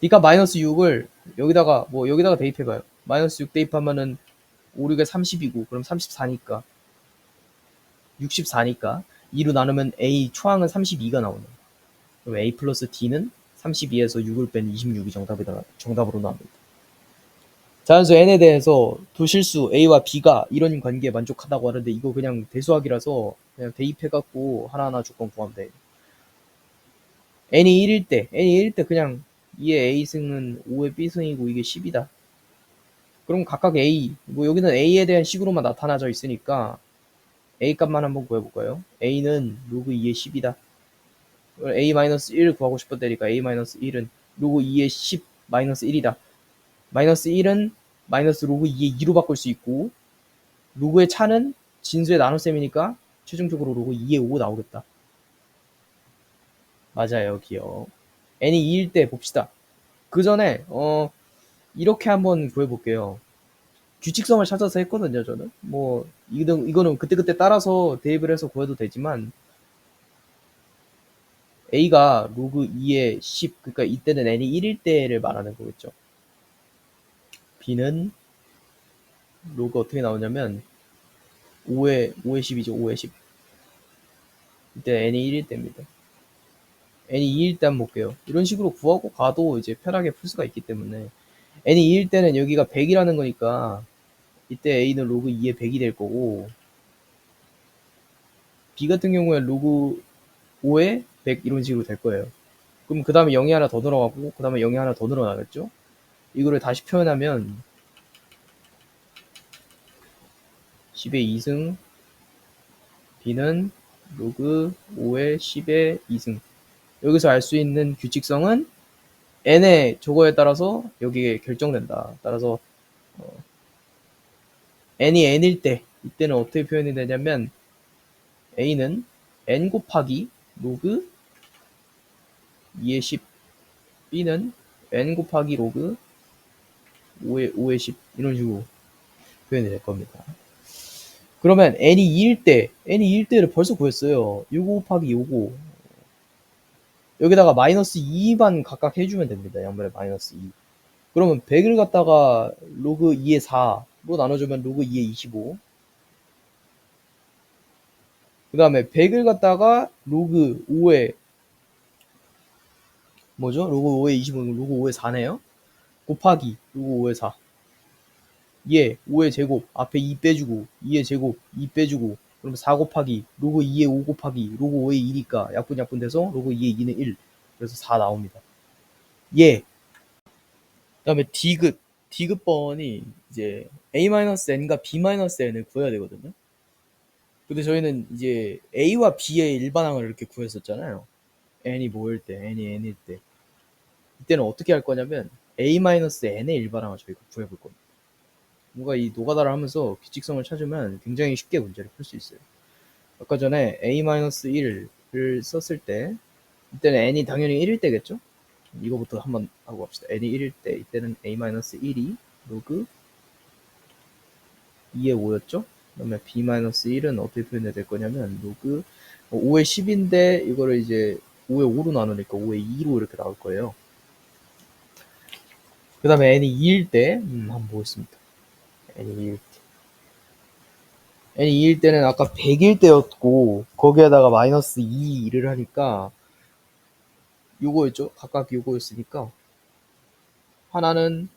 D값 마이너스 6을 여기다가 대입해봐요. 마이너스 6 대입하면은 5, 6에 30이고, 그럼 34니까 64니까 2로 나누면 A 초항은 32가 나오네요. 그럼 A 플러스 D는 32에서 6을 뺀 26이 정답으로 나옵니다. 자연수 n에 대해서 도실수 a와 b가 이런 관계에 만족하다고 하는데, 이거 그냥 대수학이라서 그냥 대입해갖고 하나하나 조건 구하면 돼. n이 1일 때 그냥 2의 a승은 5의 b승이고 이게 10이다. 그럼 각각 a, 여기는 a에 대한 식으로만 나타나져 있으니까 a 값만 한번 구해볼까요? a는 로그 2의 10이다. a-1 구하고 싶었다니까 a-1은 로그 2의 10 마이너스 1이다. 마이너스 1은 마이너스 로그 2의 2로 바꿀 수 있고 로그의 차는 진수의 나눗셈이니까 최종적으로 로그 2의 5 나오겠다. 맞아요, 기억. n이 2일 때 봅시다. 그 전에 이렇게 한번 구해볼게요. 규칙성을 찾아서 했거든요, 저는. 뭐 이거는 그때그때 따라서 대입을 해서 구해도 되지만 a가 로그 2의 10, 그러니까 이때는 n이 1일 때를 말하는 거겠죠. b는 로그 어떻게 나오냐면 5의 10이죠. 5의 10. 이때 n이 1일 때입니다. n이 2일 때 한번 볼게요. 이런 식으로 구하고 가도 이제 편하게 풀 수가 있기 때문에 n이 2일 때는 여기가 100이라는 거니까 이때 a는 로그 2의 100이 될 거고 b 같은 경우에 로그 5의 100 이런 식으로 될 거예요. 그럼 그 다음에 0이 하나 더 늘어가고 그 다음에 0이 하나 더 늘어나겠죠. 이거를 다시 표현하면 10의 2승 b는 로그 5의 10의 2승. 여기서 알 수 있는 규칙성은 n의 저거에 따라서 여기에 결정된다. 따라서 n이 n일 때 이때는 어떻게 표현이 되냐면 a는 n 곱하기 로그 2의 10 b는 n 곱하기 로그 5의 10 이런 식으로 표현이 될 겁니다. 그러면 n이 2일 때를 벌써 구했어요. 요거 곱하기 요거 여기다가 마이너스 2만 각각 해주면 됩니다. 양변에 마이너스 2. 그러면 100을 갖다가 로그 2의 4로 나눠주면 로그 2의 25. 그 다음에 100을 갖다가 로그 5의 뭐죠? 로그 5의 25, 로그 5의 4네요. 곱하기 로그 5의 4. 5의 제곱 앞에 2 빼주고 2의 제곱 2 빼주고 그러면 4 곱하기 로그 2의 5 곱하기 로그 5의 2니까 약분 돼서 로그 2의 2는 1. 그래서 4 나옵니다. 그 다음에 디귿번이 이제 a-n과 b-n을 구해야 되거든요. 근데 저희는 이제 a와 b의 일반항을 이렇게 구했었잖아요. n이 뭐일 때, n이 n일 때. 이때는 어떻게 할 거냐면 a-n의 일반항을 저희가 구해볼 겁니다. 뭔가 이 노가다를 하면서 규칙성을 찾으면 굉장히 쉽게 문제를 풀 수 있어요. 아까 전에 a-1을 썼을 때 이때는 n이 당연히 1일 때겠죠? 이거부터 한번 하고 갑시다. n이 1일 때 이때는 a-1이 로그 2의 5였죠? 그 다음에 b-1은 어떻게 표현해야 될 거냐면 로그 5의 10인데 이거를 이제 5의 5로 나누니까 5의 2로 이렇게 나올 거예요. 그 다음에 n이 2일 때 한번 보겠습니다. n이 2일 때 n이 2일 때는 아까 100일 때였고 거기에다가 마이너스 2를 하니까 요거였죠? 각각 요거였으니까 하나는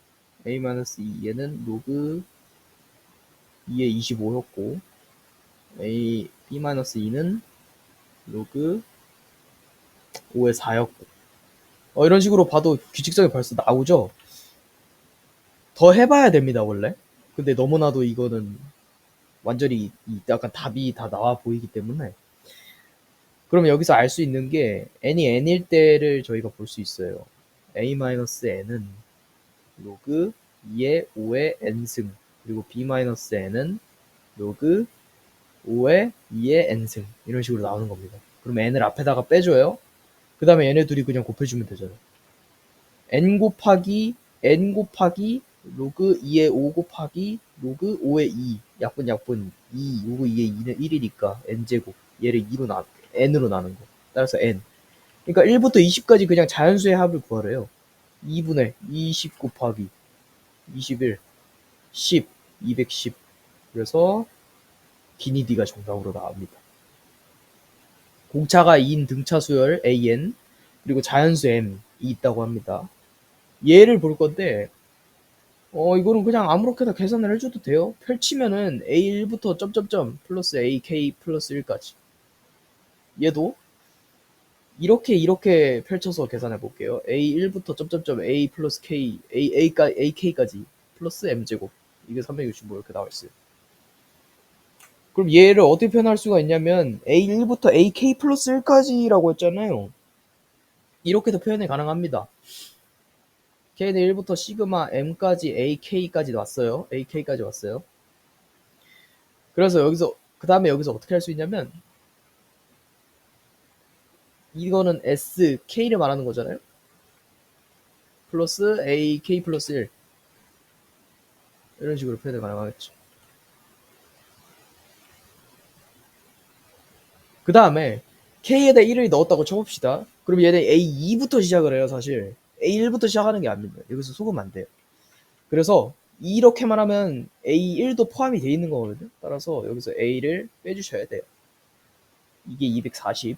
a-2 얘는 로그 2의 25였고 b-2는 로그 5의 4였고 이런 식으로 봐도 규칙성이 벌써 나오죠? 더 해봐야 됩니다 원래. 근데 너무나도 이거는 완전히 약간 답이 다 나와 보이기 때문에 그러면 여기서 알 수 있는 게 n이 n일 때를 저희가 볼 수 있어요. a-n은 로그 2의 5의 n승 그리고 b-n은 로그 5의 2의 n승 이런 식으로 나오는 겁니다. 그럼 n을 앞에다가 빼줘요. 그 다음에 얘네 둘이 그냥 곱해주면 되잖아요. n 곱하기 로그 2의 5 곱하기 로그 5의 2 약분 2 로그 2의 2는 1이니까 n제곱 얘를 2로 n으로 나눈 거 따라서 n 그러니까 1부터 20까지 그냥 자연수의 합을 구하래요. 2분의 20 곱하기 21 10 210 그래서 기니디가 정답으로 나옵니다. 공차가 2인 등차 수열 an 그리고 자연수 m이 있다고 합니다. 얘를 볼 건데 이거는 그냥 아무렇게나 계산을 해줘도 돼요. 펼치면은 a1부터 점점점 플러스 ak 플러스 1까지 얘도 이렇게 펼쳐서 계산해 볼게요. a1부터 점점점 a 플러스 k ak까지 플러스 m제곱 이게 365 이렇게 나와 있어요. 그럼 얘를 어떻게 표현할 수가 있냐면 a1부터 ak 플러스 1까지라고 했잖아요. 이렇게도 표현이 가능합니다. k는 1부터 시그마 m까지 ak까지 왔어요. ak까지 왔어요. 그래서 여기서 그 다음에 여기서 어떻게 할 수 있냐면 이거는 sk를 말하는 거잖아요. 플러스 ak 플러스 1 이런 식으로 표현이 가능하겠죠. 그 다음에 k에다 1을 넣었다고 쳐봅시다. 그럼 얘는 a2부터 시작을 해요. 사실 a1부터 시작하는 게 아닙니다. 여기서 속으면 안 돼요. 그래서 이렇게만 하면 a1도 포함이 돼 있는 거거든요. 따라서 여기서 a를 빼주셔야 돼요. 이게 240.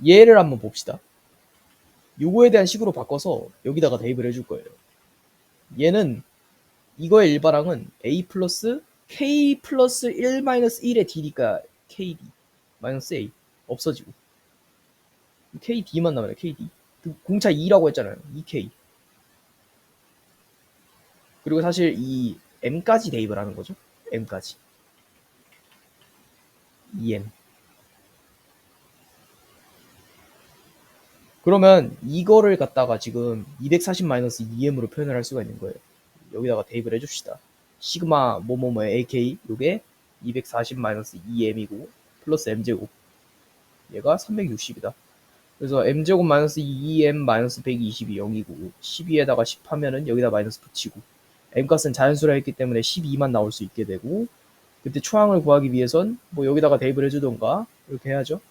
얘를 한번 봅시다. 요거에 대한 식으로 바꿔서 여기다가 대입을 해줄 거예요. 얘는 이거의 일반항은 a 플러스 k 플러스 1 마이너스 1의 d니까 kd 마이너스 a 없어지고 kd만 남아요. kd 공차 2라고 했잖아요. 2k 그리고 사실 이 m까지 대입을 하는 거죠. m까지 2m 그러면 이거를 갖다가 지금 240-2m으로 표현을 할 수가 있는 거예요. 여기다가 대입을 해줍시다. 시그마 뭐뭐뭐의 ak 요게 240-2m이고 플러스 m제곱 얘가 360이다. 그래서 m제곱 마이너스 2m 마이너스 120이 0이고 12에다가 10 하면은 여기다 마이너스 붙이고 m값은 자연수라 했기 때문에 12만 나올 수 있게 되고 그때 초항을 구하기 위해선 뭐 여기다가 대입을 해주던가 이렇게 해야죠.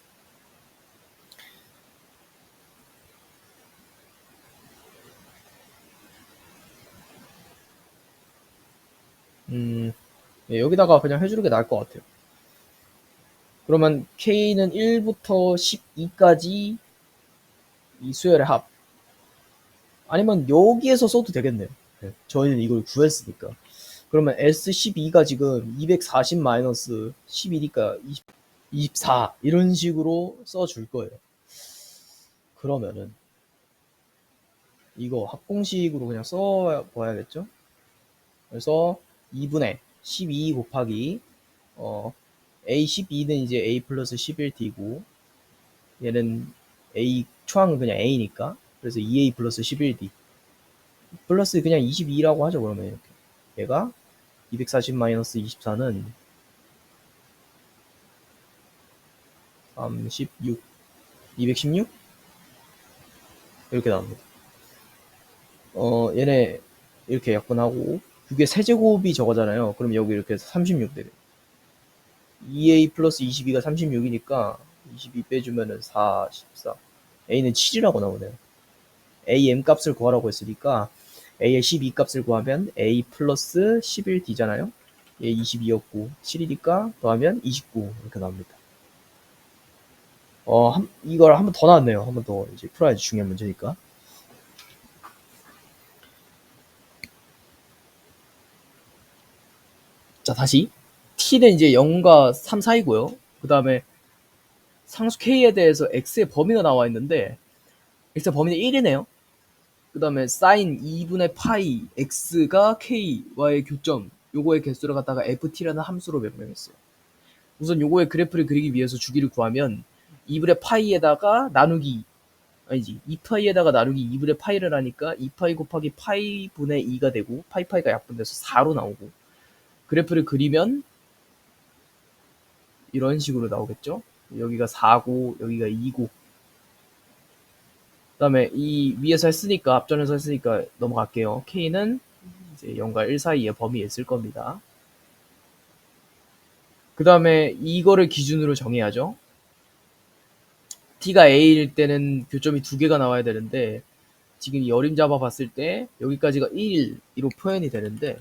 예, 여기다가 그냥 해주는 게 나을 것 같아요. 그러면 K는 1부터 12까지 이 수열의 합. 아니면 여기에서 써도 되겠네요. 네, 저희는 이걸 구했으니까. 그러면 S12가 지금 240-11이니까 24 이런 식으로 써줄 거예요. 그러면은 이거 합공식으로 그냥 써봐야겠죠? 그래서 2분의 12 곱하기 A12는 이제 A 플러스 11D고 얘는 A 초항은 그냥 A니까 그래서 2A 플러스 11D 플러스 그냥 22라고 하죠. 그러면 이렇게 얘가 240-24는 36 216 이렇게 나옵니다. 얘네 이렇게 약분하고 이게 세제곱이 저거잖아요. 그럼 여기 이렇게 해서 36 되게 2A 플러스 22가 36이니까 22 빼주면은 44 A는 7이라고 나오네요. A M 값을 구하라고 했으니까 A의 12 값을 구하면 A 플러스 11D잖아요. 얘 22였고 7이니까 더하면 29 이렇게 나옵니다. 이걸 한 번 더 나왔네요. 한 번 더 이제 풀어야지 중요한 문제니까. 자, 다시 t는 이제 0과 3 사이고요. 그 다음에 상수 k에 대해서 x의 범위가 나와 있는데 x의 범위는 1이네요. 그 다음에 sin 2분의 파이 x가 k와의 교점 요거의 개수를 갖다가 ft라는 함수로 명명했어요. 우선 요거의 그래프를 그리기 위해서 주기를 구하면 2분의 파이에다가 나누기 아니지 2파이에다가 나누기 2분의 파이를 하니까 2파이 곱하기 파이 분의 2가 되고 파이가 약분돼서 4로 나오고 그래프를 그리면 이런 식으로 나오겠죠. 여기가 4고 여기가 2고 그 다음에 이 위에서 했으니까 앞전에서 했으니까 넘어갈게요. K는 이제 0과 1 사이의 범위에 있을 겁니다. 그 다음에 이거를 기준으로 정해야죠. T가 A일 때는 교점이 2개가 나와야 되는데 지금 이 어림 잡아 봤을 때 여기까지가 1로 표현이 되는데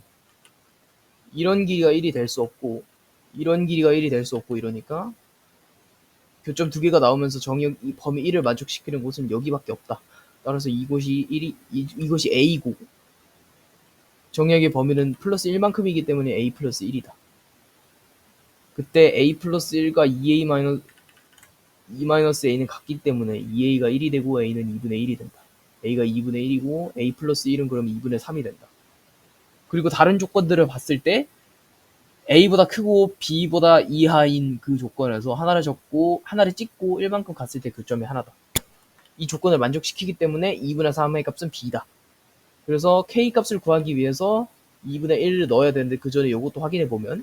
이런 길이가 1이 될 수 없고 이런 길이가 1이 될 수 없고 이러니까 교점 2개가 나오면서 정의 이 범위 1을 만족시키는 곳은 여기밖에 없다. 따라서 이곳이 A이고 정의역의 범위는 플러스 1만큼이기 때문에 A 플러스 1이다. 그때 A 플러스 1과 2A-A는 같기 때문에 2A가 1이 되고 A는 2분의 1이 된다. A가 2분의 1이고 A 플러스 1은 그럼 2분의 3이 된다. 그리고 다른 조건들을 봤을 때 A보다 크고 B보다 이하인 그 조건에서 하나를 적고 하나를 찍고 1만큼 갔을 때 교점이 하나다. 이 조건을 만족시키기 때문에 2분의 3의 값은 B다. 그래서 K 값을 구하기 위해서 2분의 1을 넣어야 되는데 그 전에 이것도 확인해 보면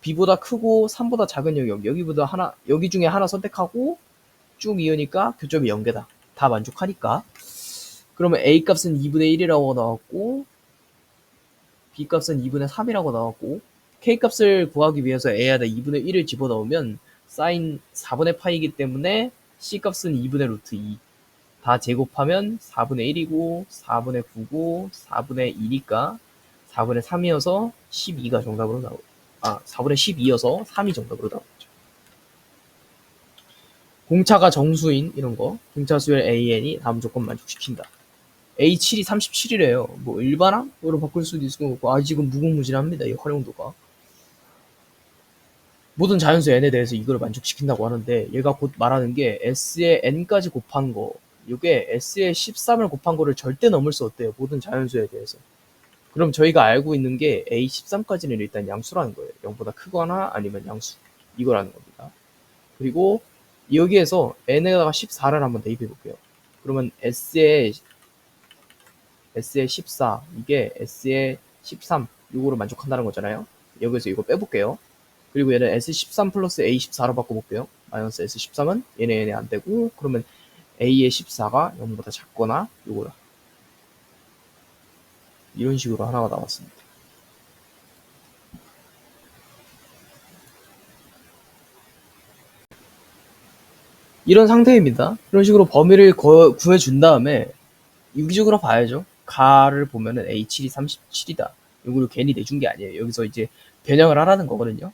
B보다 크고 3보다 작은 영역 여기 중에 하나 선택하고 쭉 이으니까 교점이 0개다. 다 만족하니까. 그러면 A 값은 2분의 1이라고 나왔고 B 값은 2분의 3이라고 나왔고 K 값을 구하기 위해서 A에다 2분의 1을 집어넣으면 사인 4분의 파이기 때문에 C 값은 2분의 루트 2. 다 제곱하면 4분의 1이고 4분의 9고 4분의 2니까 4분의 3이어서 12가 정답으로 나오고 4분의 12여서 3이 정답으로 나오죠. 공차가 정수인 이런거 공차수열 AN이 다음 조건 만족시킨다. A7이 37이래요. 뭐 일반항으로 바꿀 수도 있을 거고 아직은 무궁무진합니다. 이 활용도가. 모든 자연수 n에 대해서 이걸 만족시킨다고 하는데 얘가 곧 말하는 게 s의 n까지 곱한 거 이게 s의 13을 곱한 거를 절대 넘을 수 없대요. 모든 자연수에 대해서. 그럼 저희가 알고 있는 게 A13까지는 일단 양수라는 거예요. 0보다 크거나 아니면 양수. 이거라는 겁니다. 그리고 여기에서 n에다가 14를 한번 대입해 볼게요. 그러면 S의 14, 이게 S의 13, 요거로 만족한다는 거잖아요. 여기서 이거 빼볼게요. 그리고 얘는 S13 플러스 A14로 바꿔볼게요. 마이너스 S13은 얘네 안 되고, 그러면 A의 14가 0보다 작거나 요거다. 이런 식으로 하나가 나왔습니다. 이런 상태입니다. 이런 식으로 범위를 구해준 다음에 유기적으로 봐야죠. 가를 보면은 A7이 37이다. 이거를 괜히 내준 게 아니에요. 여기서 이제 변형을 하라는 거거든요.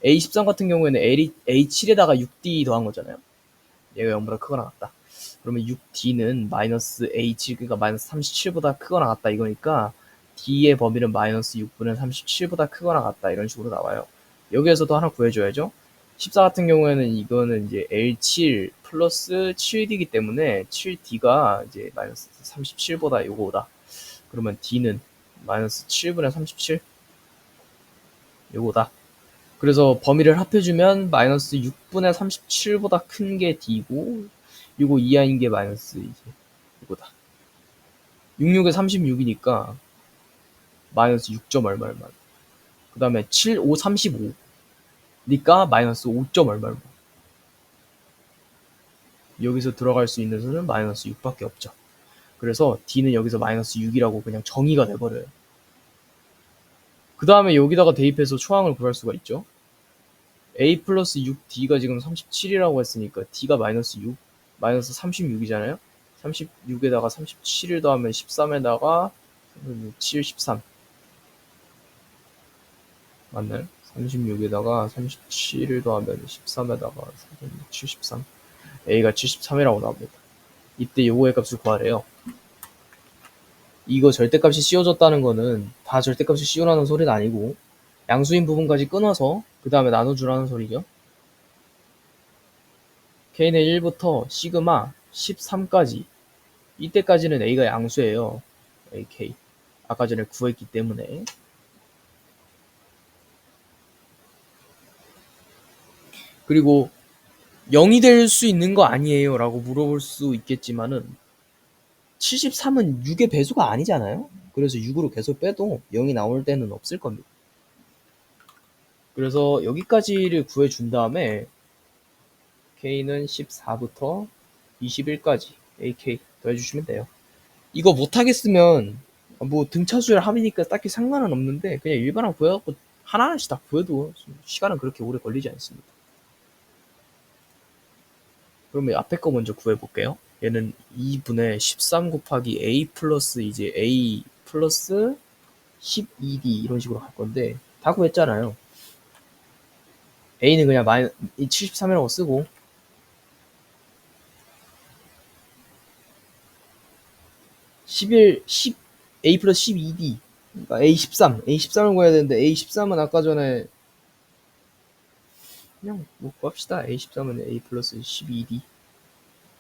A13 같은 경우에는 A7에다가 6D 더한 거잖아요. 얘가 0보다 크거나 같다. 그러면 6D는 마이너스 A7, 그러니까 마이너스 37보다 크거나 같다 이거니까 D의 범위는 마이너스 6분의 37보다 크거나 같다 이런 식으로 나와요. 여기에서도 하나 구해줘야죠. 14 같은 경우에는 이거는 이제 L7 플러스 7D이기 때문에 7D가 이제 마이너스 37보다 요거다. 그러면 D는 마이너스 7분의 37 요거다. 그래서 범위를 합해주면 마이너스 6분의 37보다 큰 게 D고 요거 이하인 게 마이너스 이제 이거다. 66에 36이니까 마이너스 6점 얼마 그 다음에 7, 5, 35 니까 마이너스 5점 얼마 여기서 들어갈 수 있는 수는 마이너스 6밖에 없죠. 그래서 D는 여기서 마이너스 6이라고 그냥 정의가 돼버려요. 그 다음에 여기다가 대입해서 초항을 구할 수가 있죠. A 플러스 6D가 지금 37이라고 했으니까 D가 마이너스 6, 마이너스 36이잖아요. 36에다가 37을 더하면 13에다가 7, 13 맞나요? 36에다가 37을 더하면 13에다가 73 A가 73이라고 나옵니다. 이때 요거의 값을 구하래요. 이거 절대값이 씌워졌다는 거는 다 절대값이 씌우라는 소리는 아니고 양수인 부분까지 끊어서 그 다음에 나눠주라는 소리죠. K는 1부터 시그마 13까지 이때까지는 A가 양수예요. AK 아까 전에 구했기 때문에. 그리고 0이 될 수 있는 거 아니에요 라고 물어볼 수 있겠지만은 73은 6의 배수가 아니잖아요. 그래서 6으로 계속 빼도 0이 나올 때는 없을 겁니다. 그래서 여기까지를 구해준 다음에 K는 14부터 21까지 AK 더해주시면 돼요. 이거 못하겠으면 뭐 등차수열 합이니까 딱히 상관은 없는데 그냥 일반항 구해갖고 하나하나씩 다 구해도 시간은 그렇게 오래 걸리지 않습니다. 그러면 앞에 거 먼저 구해볼게요. 얘는 2분의 13 곱하기 A 플러스 이제 A 플러스 12D 이런 식으로 갈 건데 다 구했잖아요. A는 그냥 73이라고 쓰고 10 A 플러스 12D 그러니까 A13을 구해야 되는데 A13은 아까 전에 그냥 뭐 구합시다. A13은 A 플러스 12D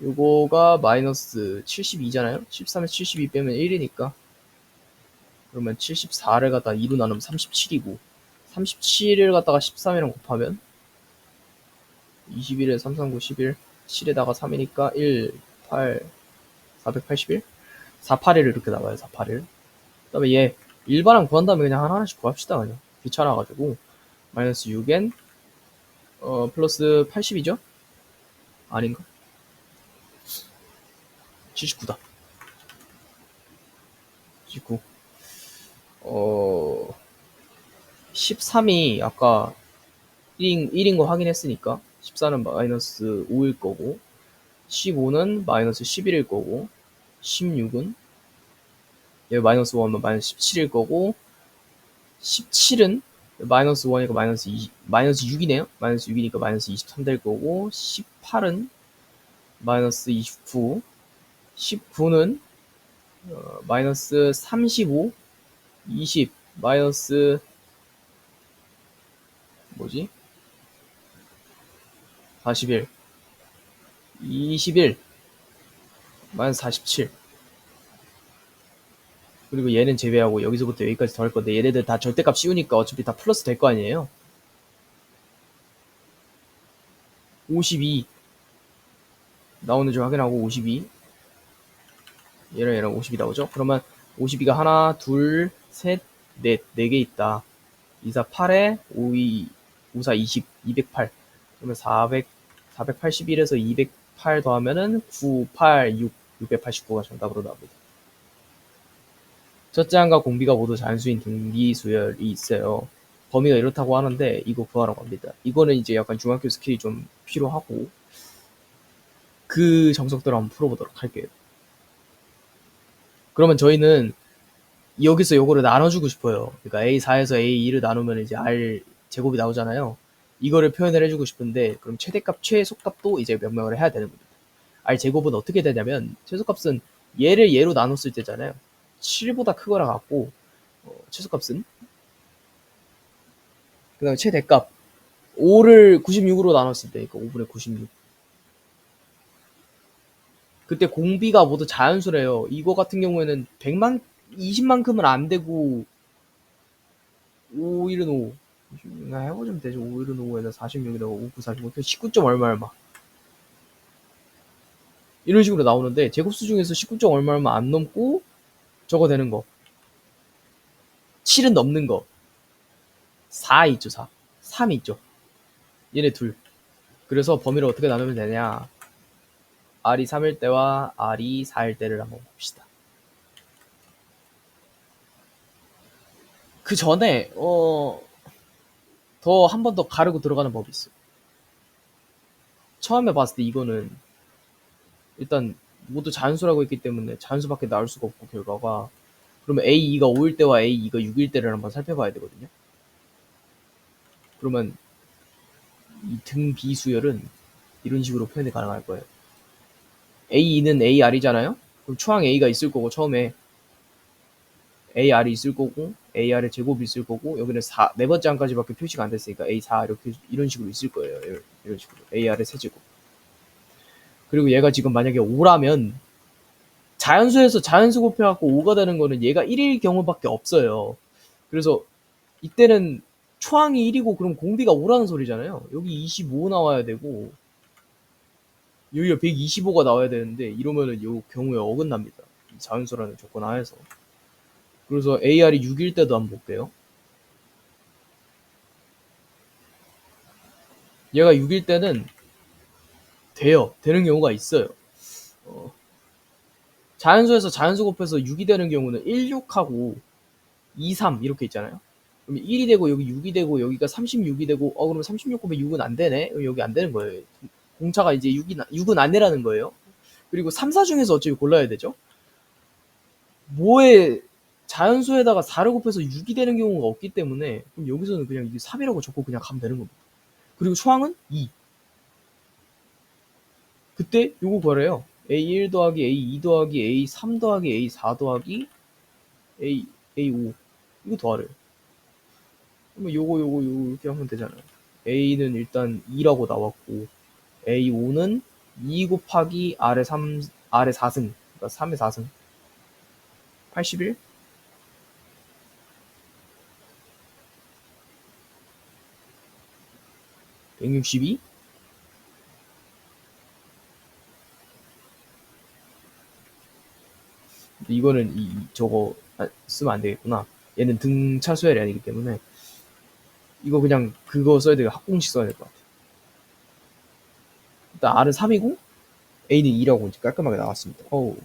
요거가 마이너스 72잖아요. 13에서 72 빼면 1이니까 그러면 74를 갖다 2로 나누면 37이고 37을 갖다가 13이랑 곱하면 21에 3, 3, 9, 11 7에다가 3이니까 1, 8, 481 481 이렇게 나와요. 481. 그 다음에 얘 일반항 구한 다음에 그냥 하나씩 구합시다. 그냥 귀찮아가지고 마이너스 6n 플러스 80이죠? 아닌가? 79다. 79. 13이 아까 1인 거 확인했으니까 14는 마이너스 5일 거고 15는 마이너스 11일 거고 16은 여기 마이너스 1은 마이너스 17일 거고 17은 마이너스 1이니까 마이너스 6이네요. 마이너스 6이니까 마이너스 23 될 거고 18은 마이너스 29 19는 마이너스 35 20 마이너스 뭐지? 41 21 마이너스 47 그리고 얘는 제외하고 여기서부터 여기까지 더할 건데 얘네들 다 절대값 씌우니까 어차피 다 플러스 될 거 아니에요. 52 나오는지 확인하고 52 얘랑 52 나오죠? 그러면 52가 하나 둘 셋 넷 4개 있다. 2, 4, 8에 5, 2, 5, 4, 20 208 그러면 481에서 208 더하면은 9, 8, 6 689가 정답으로 나옵니다. 첫째 항과 공비가 모두 자연수인 등비수열이 있어요. 범위가 이렇다고 하는데 이거 구하라고 합니다. 이거는 이제 약간 중학교 스킬이 좀 필요하고 그 정석대로 한번 풀어보도록 할게요. 그러면 저희는 여기서 요거를 나눠주고 싶어요. 그러니까 A4에서 A2를 나누면 이제 R 제곱이 나오잖아요. 이거를 표현을 해주고 싶은데 그럼 최대값, 최소값도 이제 명명을 해야 되는 겁니다. R 제곱은 어떻게 되냐면 최소값은 얘를 얘로 나눴을 때잖아요. 7보다 크거나 같고 최소값은 그 다음에 최대값 5를 96으로 나눴을 때 그러니까 5분의 96 그때 공비가 모두 자연수래요. 이거 같은 경우에는 20만큼은 안 되고 5, 1은 5 해보자면 되죠. 5, 1은 5에다 46에다가 5, 9, 45 19점 얼마 이런 식으로 나오는데 제곱수 중에서 19점 얼마 안 넘고 저거 되는 거 7은 넘는 거 4 있죠. 4 3 있죠. 얘네 둘 그래서 범위를 어떻게 나누면 되냐 R이 3일 때와 R이 4일 때를 한번 봅시다. 그 전에 더 한 번 더 가르고 들어가는 법이 있어요. 처음에 봤을 때 이거는 일단 모두 자연수라고 했기 때문에 자연수밖에 나올 수가 없고 결과가 그러면 A2가 5일 때와 A2가 6일 때를 한번 살펴봐야 되거든요. 그러면 이 등비수열은 이런 식으로 표현이 가능할 거예요. A2는 AR이잖아요. 그럼 초항 A가 있을 거고 처음에 AR이 있을 거고 AR의 제곱이 있을 거고 여기는 4, 네 번째 항까지밖에 표시가 안 됐으니까 A4 이렇게 이런 식으로 있을 거예요. 이런 식으로 AR의 세제곱. 그리고 얘가 지금 만약에 5라면 자연수에서 자연수 곱해갖고 5가 되는 거는 얘가 1일 경우밖에 없어요. 그래서 이때는 초항이 1이고 그럼 공비가 5라는 소리잖아요. 여기 25 나와야 되고 여기가 125가 나와야 되는데 이러면은 이 경우에 어긋납니다. 이 자연수라는 조건 하에서. 그래서 AR이 6일 때도 한번 볼게요. 얘가 6일 때는 되는 경우가 있어요. 자연수에서 자연수 곱해서 6이 되는 경우는 1, 6하고 2, 3 이렇게 있잖아요. 그럼 1이 되고 여기 6이 되고 여기가 36이 되고 그러면 36 곱해 6은 안 되네. 여기 안 되는 거예요. 공차가 이제 6은 안 되라는 거예요. 그리고 3, 4 중에서 어차피 골라야 되죠. 뭐에 자연수에다가 4를 곱해서 6이 되는 경우가 없기 때문에 그럼 여기서는 그냥 이게 3이라고 적고 그냥 가면 되는 겁니다. 그리고 초항은 2. 그때 요거 구하래요. A1 더하기 A2 더하기 A3 더하기 A4 더하기 A5 이거 더하래요. 그러면 요거 이렇게 하면 되잖아요. A는 일단 2라고 나왔고 A5는 2 곱하기 R의 4승 그러니까 3의 4승 81 162? 이거는 저거 쓰면 안 되겠구나. 얘는 등차 수열이 아니기 때문에 이거 그냥 그거 써야 돼요. 합공식 써야 될 것 같아. 일단 R은 3이고 A는 2라고 이제 깔끔하게 나왔습니다. 어우.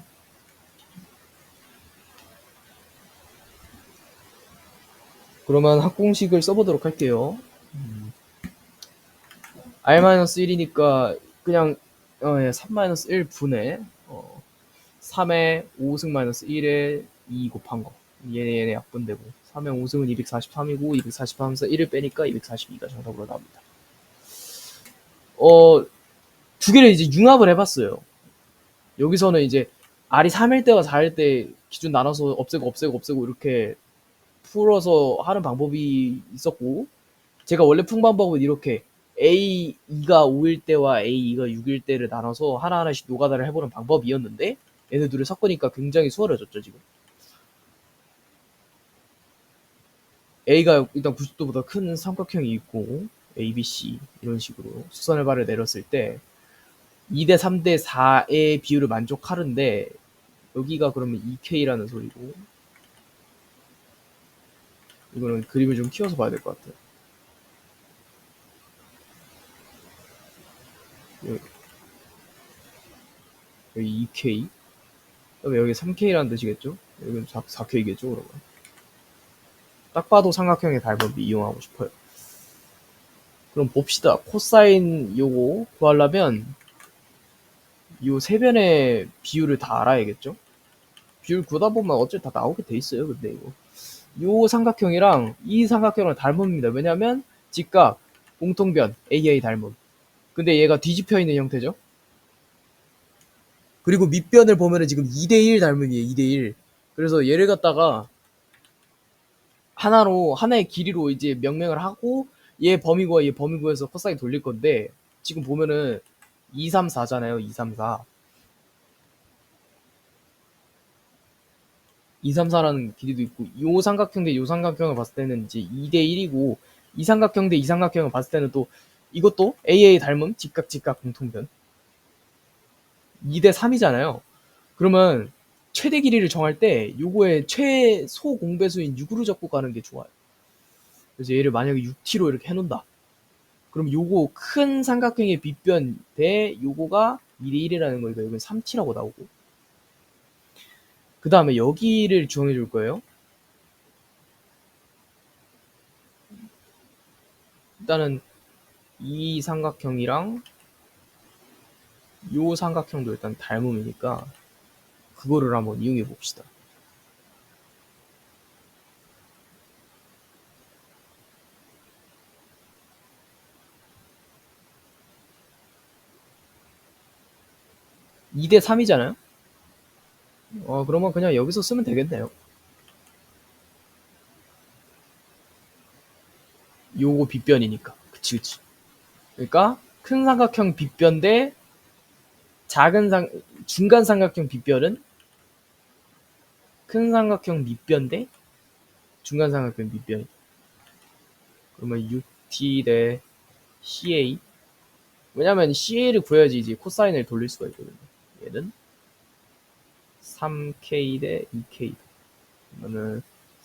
그러면 합공식을 써보도록 할게요. R-1이니까 그냥 3-1 분의 3의 5승 마이너스 1에 2 곱한 거. 얘네 약분되고 3의 5승은 243이고 243에서 1을 빼니까 242가 정답으로 나옵니다. 두 개를 이제 융합을 해봤어요. 여기서는 이제 R이 3일 때와 4일 때 기준 나눠서 없애고 이렇게 풀어서 하는 방법이 있었고, 제가 원래 푼 방법은 이렇게 A2가 5일 때와 A2가 6일 때를 나눠서 하나하나씩 노가다를 해보는 방법이었는데, 얘네 둘을 섞으니까 굉장히 수월해졌죠, 지금. A가 일단 90도보다 큰 삼각형이 있고, A, B, C 이런 식으로 수선의 발을 내렸을 때 2대 3대 4의 비율을 만족하는데, 여기가 그러면 2K라는 소리고, 이거는 그림을 좀 키워서 봐야 될 것 같아요. 여기 2K, 그다음에 여기 3K라는 뜻이겠죠? 여기는 4K겠죠, 그러면. 딱 봐도 삼각형의 닮음비 이용하고 싶어요. 그럼 봅시다. 코사인 요거 구하려면 요 세 변의 비율을 다 알아야겠죠? 비율 구다 보면 어차피 다 나오게 돼 있어요. 근데 이거 요 삼각형이랑 이 삼각형을 닮음입니다. 왜냐면 직각, 공통변, AA 닮음. 근데 얘가 뒤집혀 있는 형태죠. 그리고 밑변을 보면은 지금 2대1 닮음이에요. 2대1. 그래서 얘를 갖다가 하나의 길이로 이제 명명을 하고 얘 범위구와 얘 범위구에서 코사인 돌릴 건데, 지금 보면은 2, 3, 4잖아요. 2, 3, 4. 2, 3, 4라는 길이도 있고, 요 삼각형 대 요 삼각형을 봤을 때는 이제 2대 1이고, 이 삼각형 대 이 삼각형을 봤을 때는 또 이것도 AA 닮음, 직각 공통변 2대 3이잖아요. 그러면 최대 길이를 정할 때 요거의 최소 공배수인 6으로 잡고 가는 게 좋아요. 그래서 얘를 만약에 6t로 이렇게 해놓는다. 그럼 요거 큰 삼각형의 빗변 대 요거가 2대 1이라는 거니까 여기는 3t라고 나오고, 그 다음에 여기를 정해 줄 거예요. 일단은 이 삼각형이랑 요 삼각형도 일단 닮음이니까 그거를 한번 이용해 봅시다. (2대 3이잖아요) 그러면 그냥 여기서 쓰면 되겠네요. 요거 빗변이니까. 그치. 그러니까 큰 삼각형 빗변 대 중간 삼각형 빗변은 큰 삼각형 밑변 대 중간 삼각형 밑변. 그러면 6t 대 CA. 왜냐면 CA를 구해야지 이제 코사인을 돌릴 수가 있거든요. 얘는 3K 대 2K. 그러면은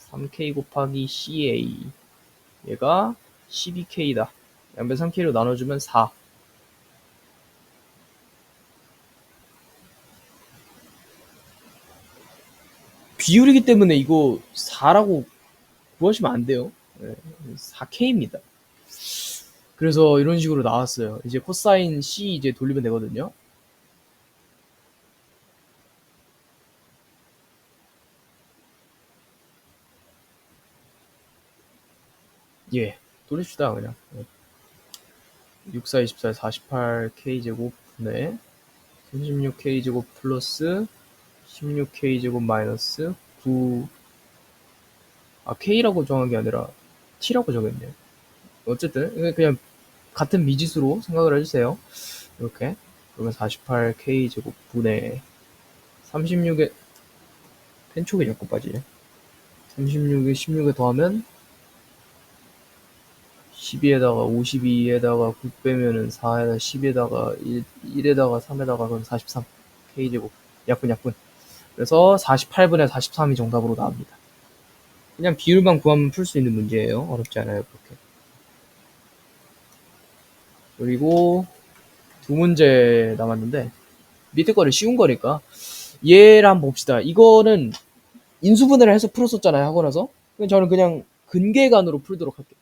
3K 곱하기 CA. 얘가 12K다. 양변 3K로 나눠주면 4. 비율이기 때문에 이거 4라고 구하시면 안 돼요. 4K입니다. 그래서 이런 식으로 나왔어요. 이제 코사인 C 이제 돌리면 되거든요. 예, 돌립시다 그냥. 6, 4, 24, 48K제곱 분의 36K제곱 플러스 16K제곱 마이너스 9. K라고 정한 게 아니라 T라고 정했네요. 어쨌든 그냥 같은 미지수로 생각을 해주세요. 이렇게. 그러면 48K제곱 분의 36에 펜촉이 자꾸 빠지네. 36에 16에 더하면 12에다가 52에다가 9 빼면은 4에다가 10에다가 1에다가 3에다가 그럼 43 K제곱. 약분. 그래서 48분의 43이 정답으로 나옵니다. 그냥 비율만 구하면 풀 수 있는 문제예요. 어렵지 않아요, 그렇게. 그리고 두 문제 남았는데 밑에 거를 쉬운 거니까 얘를 한번 봅시다. 이거는 인수분해를 해서 풀었었잖아요, 하고 나서. 저는 그냥 근계간으로 풀도록 할게요.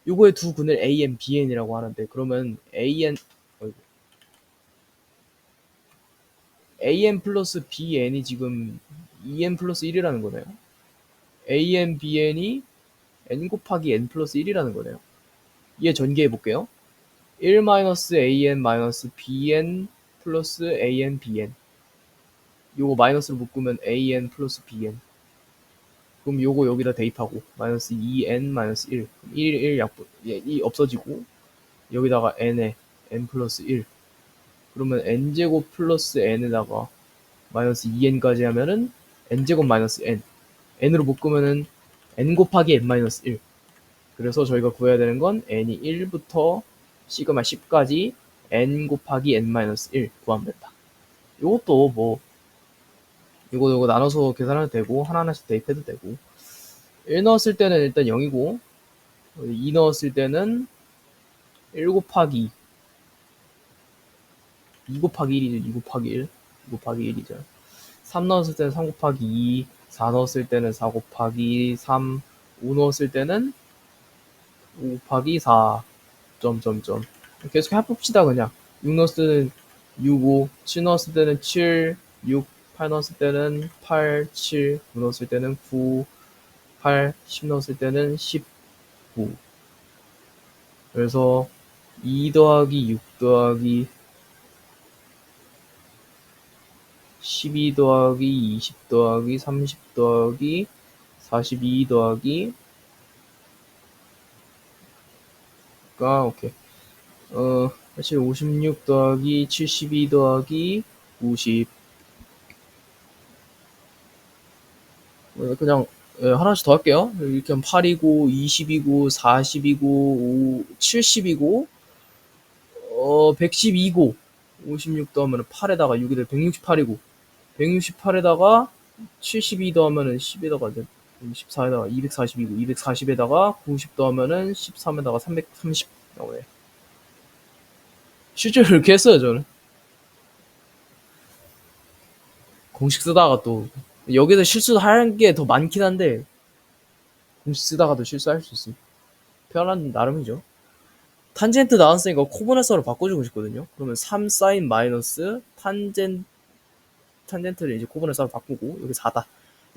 요거의 두 근을 AN, BN이라고 하는데 그러면 AN 플러스 BN이 지금 EN 플러스 1이라는 거네요. AN, BN이 N 곱하기 N 플러스 1이라는 거네요. 얘 전개해 볼게요. 1 마이너스 AN 마이너스 BN 플러스 AN, BN. 요거 마이너스로 묶으면 AN 플러스 BN. 그럼 요거 여기다 대입하고 마이너스 2N 마이너스 1. 1 약분. 이 없어지고 여기다가 N에 N 플러스 1. 그러면 N제곱 플러스 N에다가 마이너스 2N까지 하면은 N제곱 마이너스 N. N으로 묶으면은 N 곱하기 N 마이너스 1. 그래서 저희가 구해야 되는 건 N이 1부터 시그마 10까지 N 곱하기 N 마이너스 1 구하면 된다. 요것도 뭐 요거 나눠서 계산해도 되고 하나하나씩 대입해도 되고 1 넣었을 때는 일단 0이고 2 넣었을 때는 1 곱하기 2 곱하기 1이죠. 2 곱하기 1. 2 곱하기 1이죠. 3 넣었을 때는 3 곱하기 2, 4 넣었을 때는 4 곱하기 3, 5 넣었을 때는 5 곱하기 4, 점점점. 계속 해봅시다, 그냥. 6 넣었을 때는 6, 5, 7 넣었을 때는 7, 6, 8 넣었을 때는 8, 7, 9 넣었을 때는 9, 8, 10 넣었을 때는 19. 그래서 2 더하기 6 더하기 12 더하기 20 더하기 30 더하기 42 더하기 오케이. 사실 56 더하기 72 더하기 50. 그냥 하나씩 더 할게요. 이렇게 하면 8이고 20이고 40이고 70이고 112고 56 더하면 8에다가 6이 돼 168이고 168에다가 72 더하면은 10에다가 14에다가 240이고 240에다가 90 더하면은 13에다가 330 나오네. 실제로 이렇게 했어요, 저는. 공식 쓰다가 또 여기서 실수하는 게 더 많긴 한데 공식 쓰다가도 실수할 수 있습니다. 편한 나름이죠. 탄젠트 나왔으니까 코브네서로 바꿔주고 싶거든요. 그러면 3 사인 마이너스 탄젠트를 이제 코브네서로 바꾸고 여기 4다.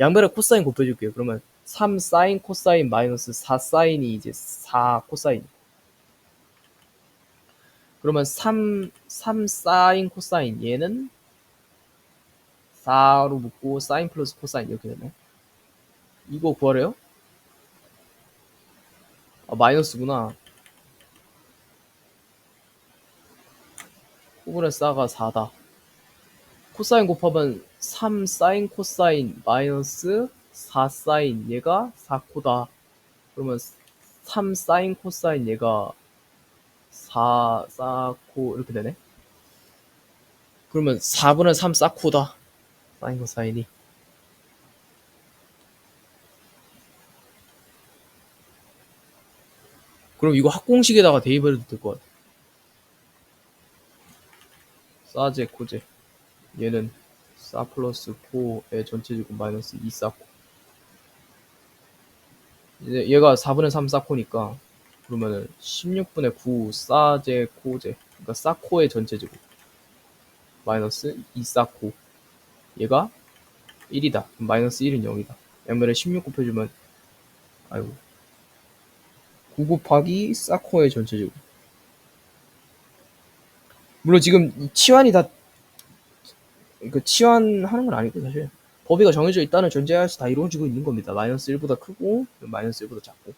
양변에 코사인 곱해줄게요. 그러면 3 사인 코사인 마이너스 4 사인이 이제 4 코사인. 그러면 3 사인 코사인 얘는 4로 묶고 사인 플러스 코사인 이렇게 되네. 이거 구하래요? 마이너스구나. 코브네사가 4다. 코사인 곱하면 3 사인 코사인 마이너스 4 사인 얘가 4코다. 그러면 3 사인 코사인 얘가 4 사코 이렇게 되네. 그러면 4분의 3 사코다. 사인 코사인이. 그럼 이거 합공식에다가 대입해도 될 것 같아. 사제 코제. 얘는 사 플러스 코의 전체 제곱 마이너스 2 사코. 이제 얘가 4분의 3 사코니까 그러면은 16분의 9 사제 코제. 그러니까 사코의 전체 제곱 마이너스 2 사코. 얘가 1이다. 마이너스 1은 0이다. 양면에 16 곱해주면 아이고 9 곱하기 사코의 전체 제곱. 물론 지금 치환이 다 치환하는 건 아니고 사실 범위가 정해져 있다는 전제하에서 다 이루어지고 있는 겁니다. 마이너스 1보다 크고 마이너스 1보다 작고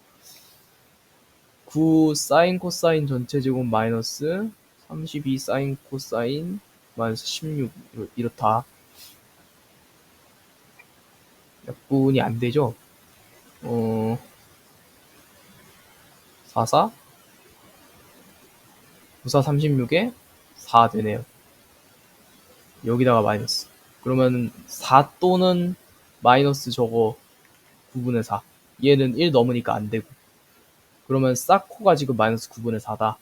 9 사인 코사인 전체 제곱 마이너스 32 사인 코사인 마이너스 16 이렇다. 약분이 안 되죠. 44 9사 36에 4 되네요. 여기다가 마이너스. 그러면 4 또는 마이너스 저거 9분의 4. 얘는 1 넘으니까 안 되고. 그러면 싹코가 지금 마이너스 9분의 4다.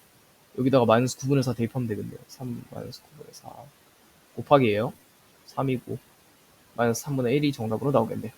여기다가 마이너스 9분의 4 대입하면 되겠네요. 3 마이너스 9분의 4 곱하기예요. 3이고 마이너스 3분의 1이 정답으로 나오겠네요.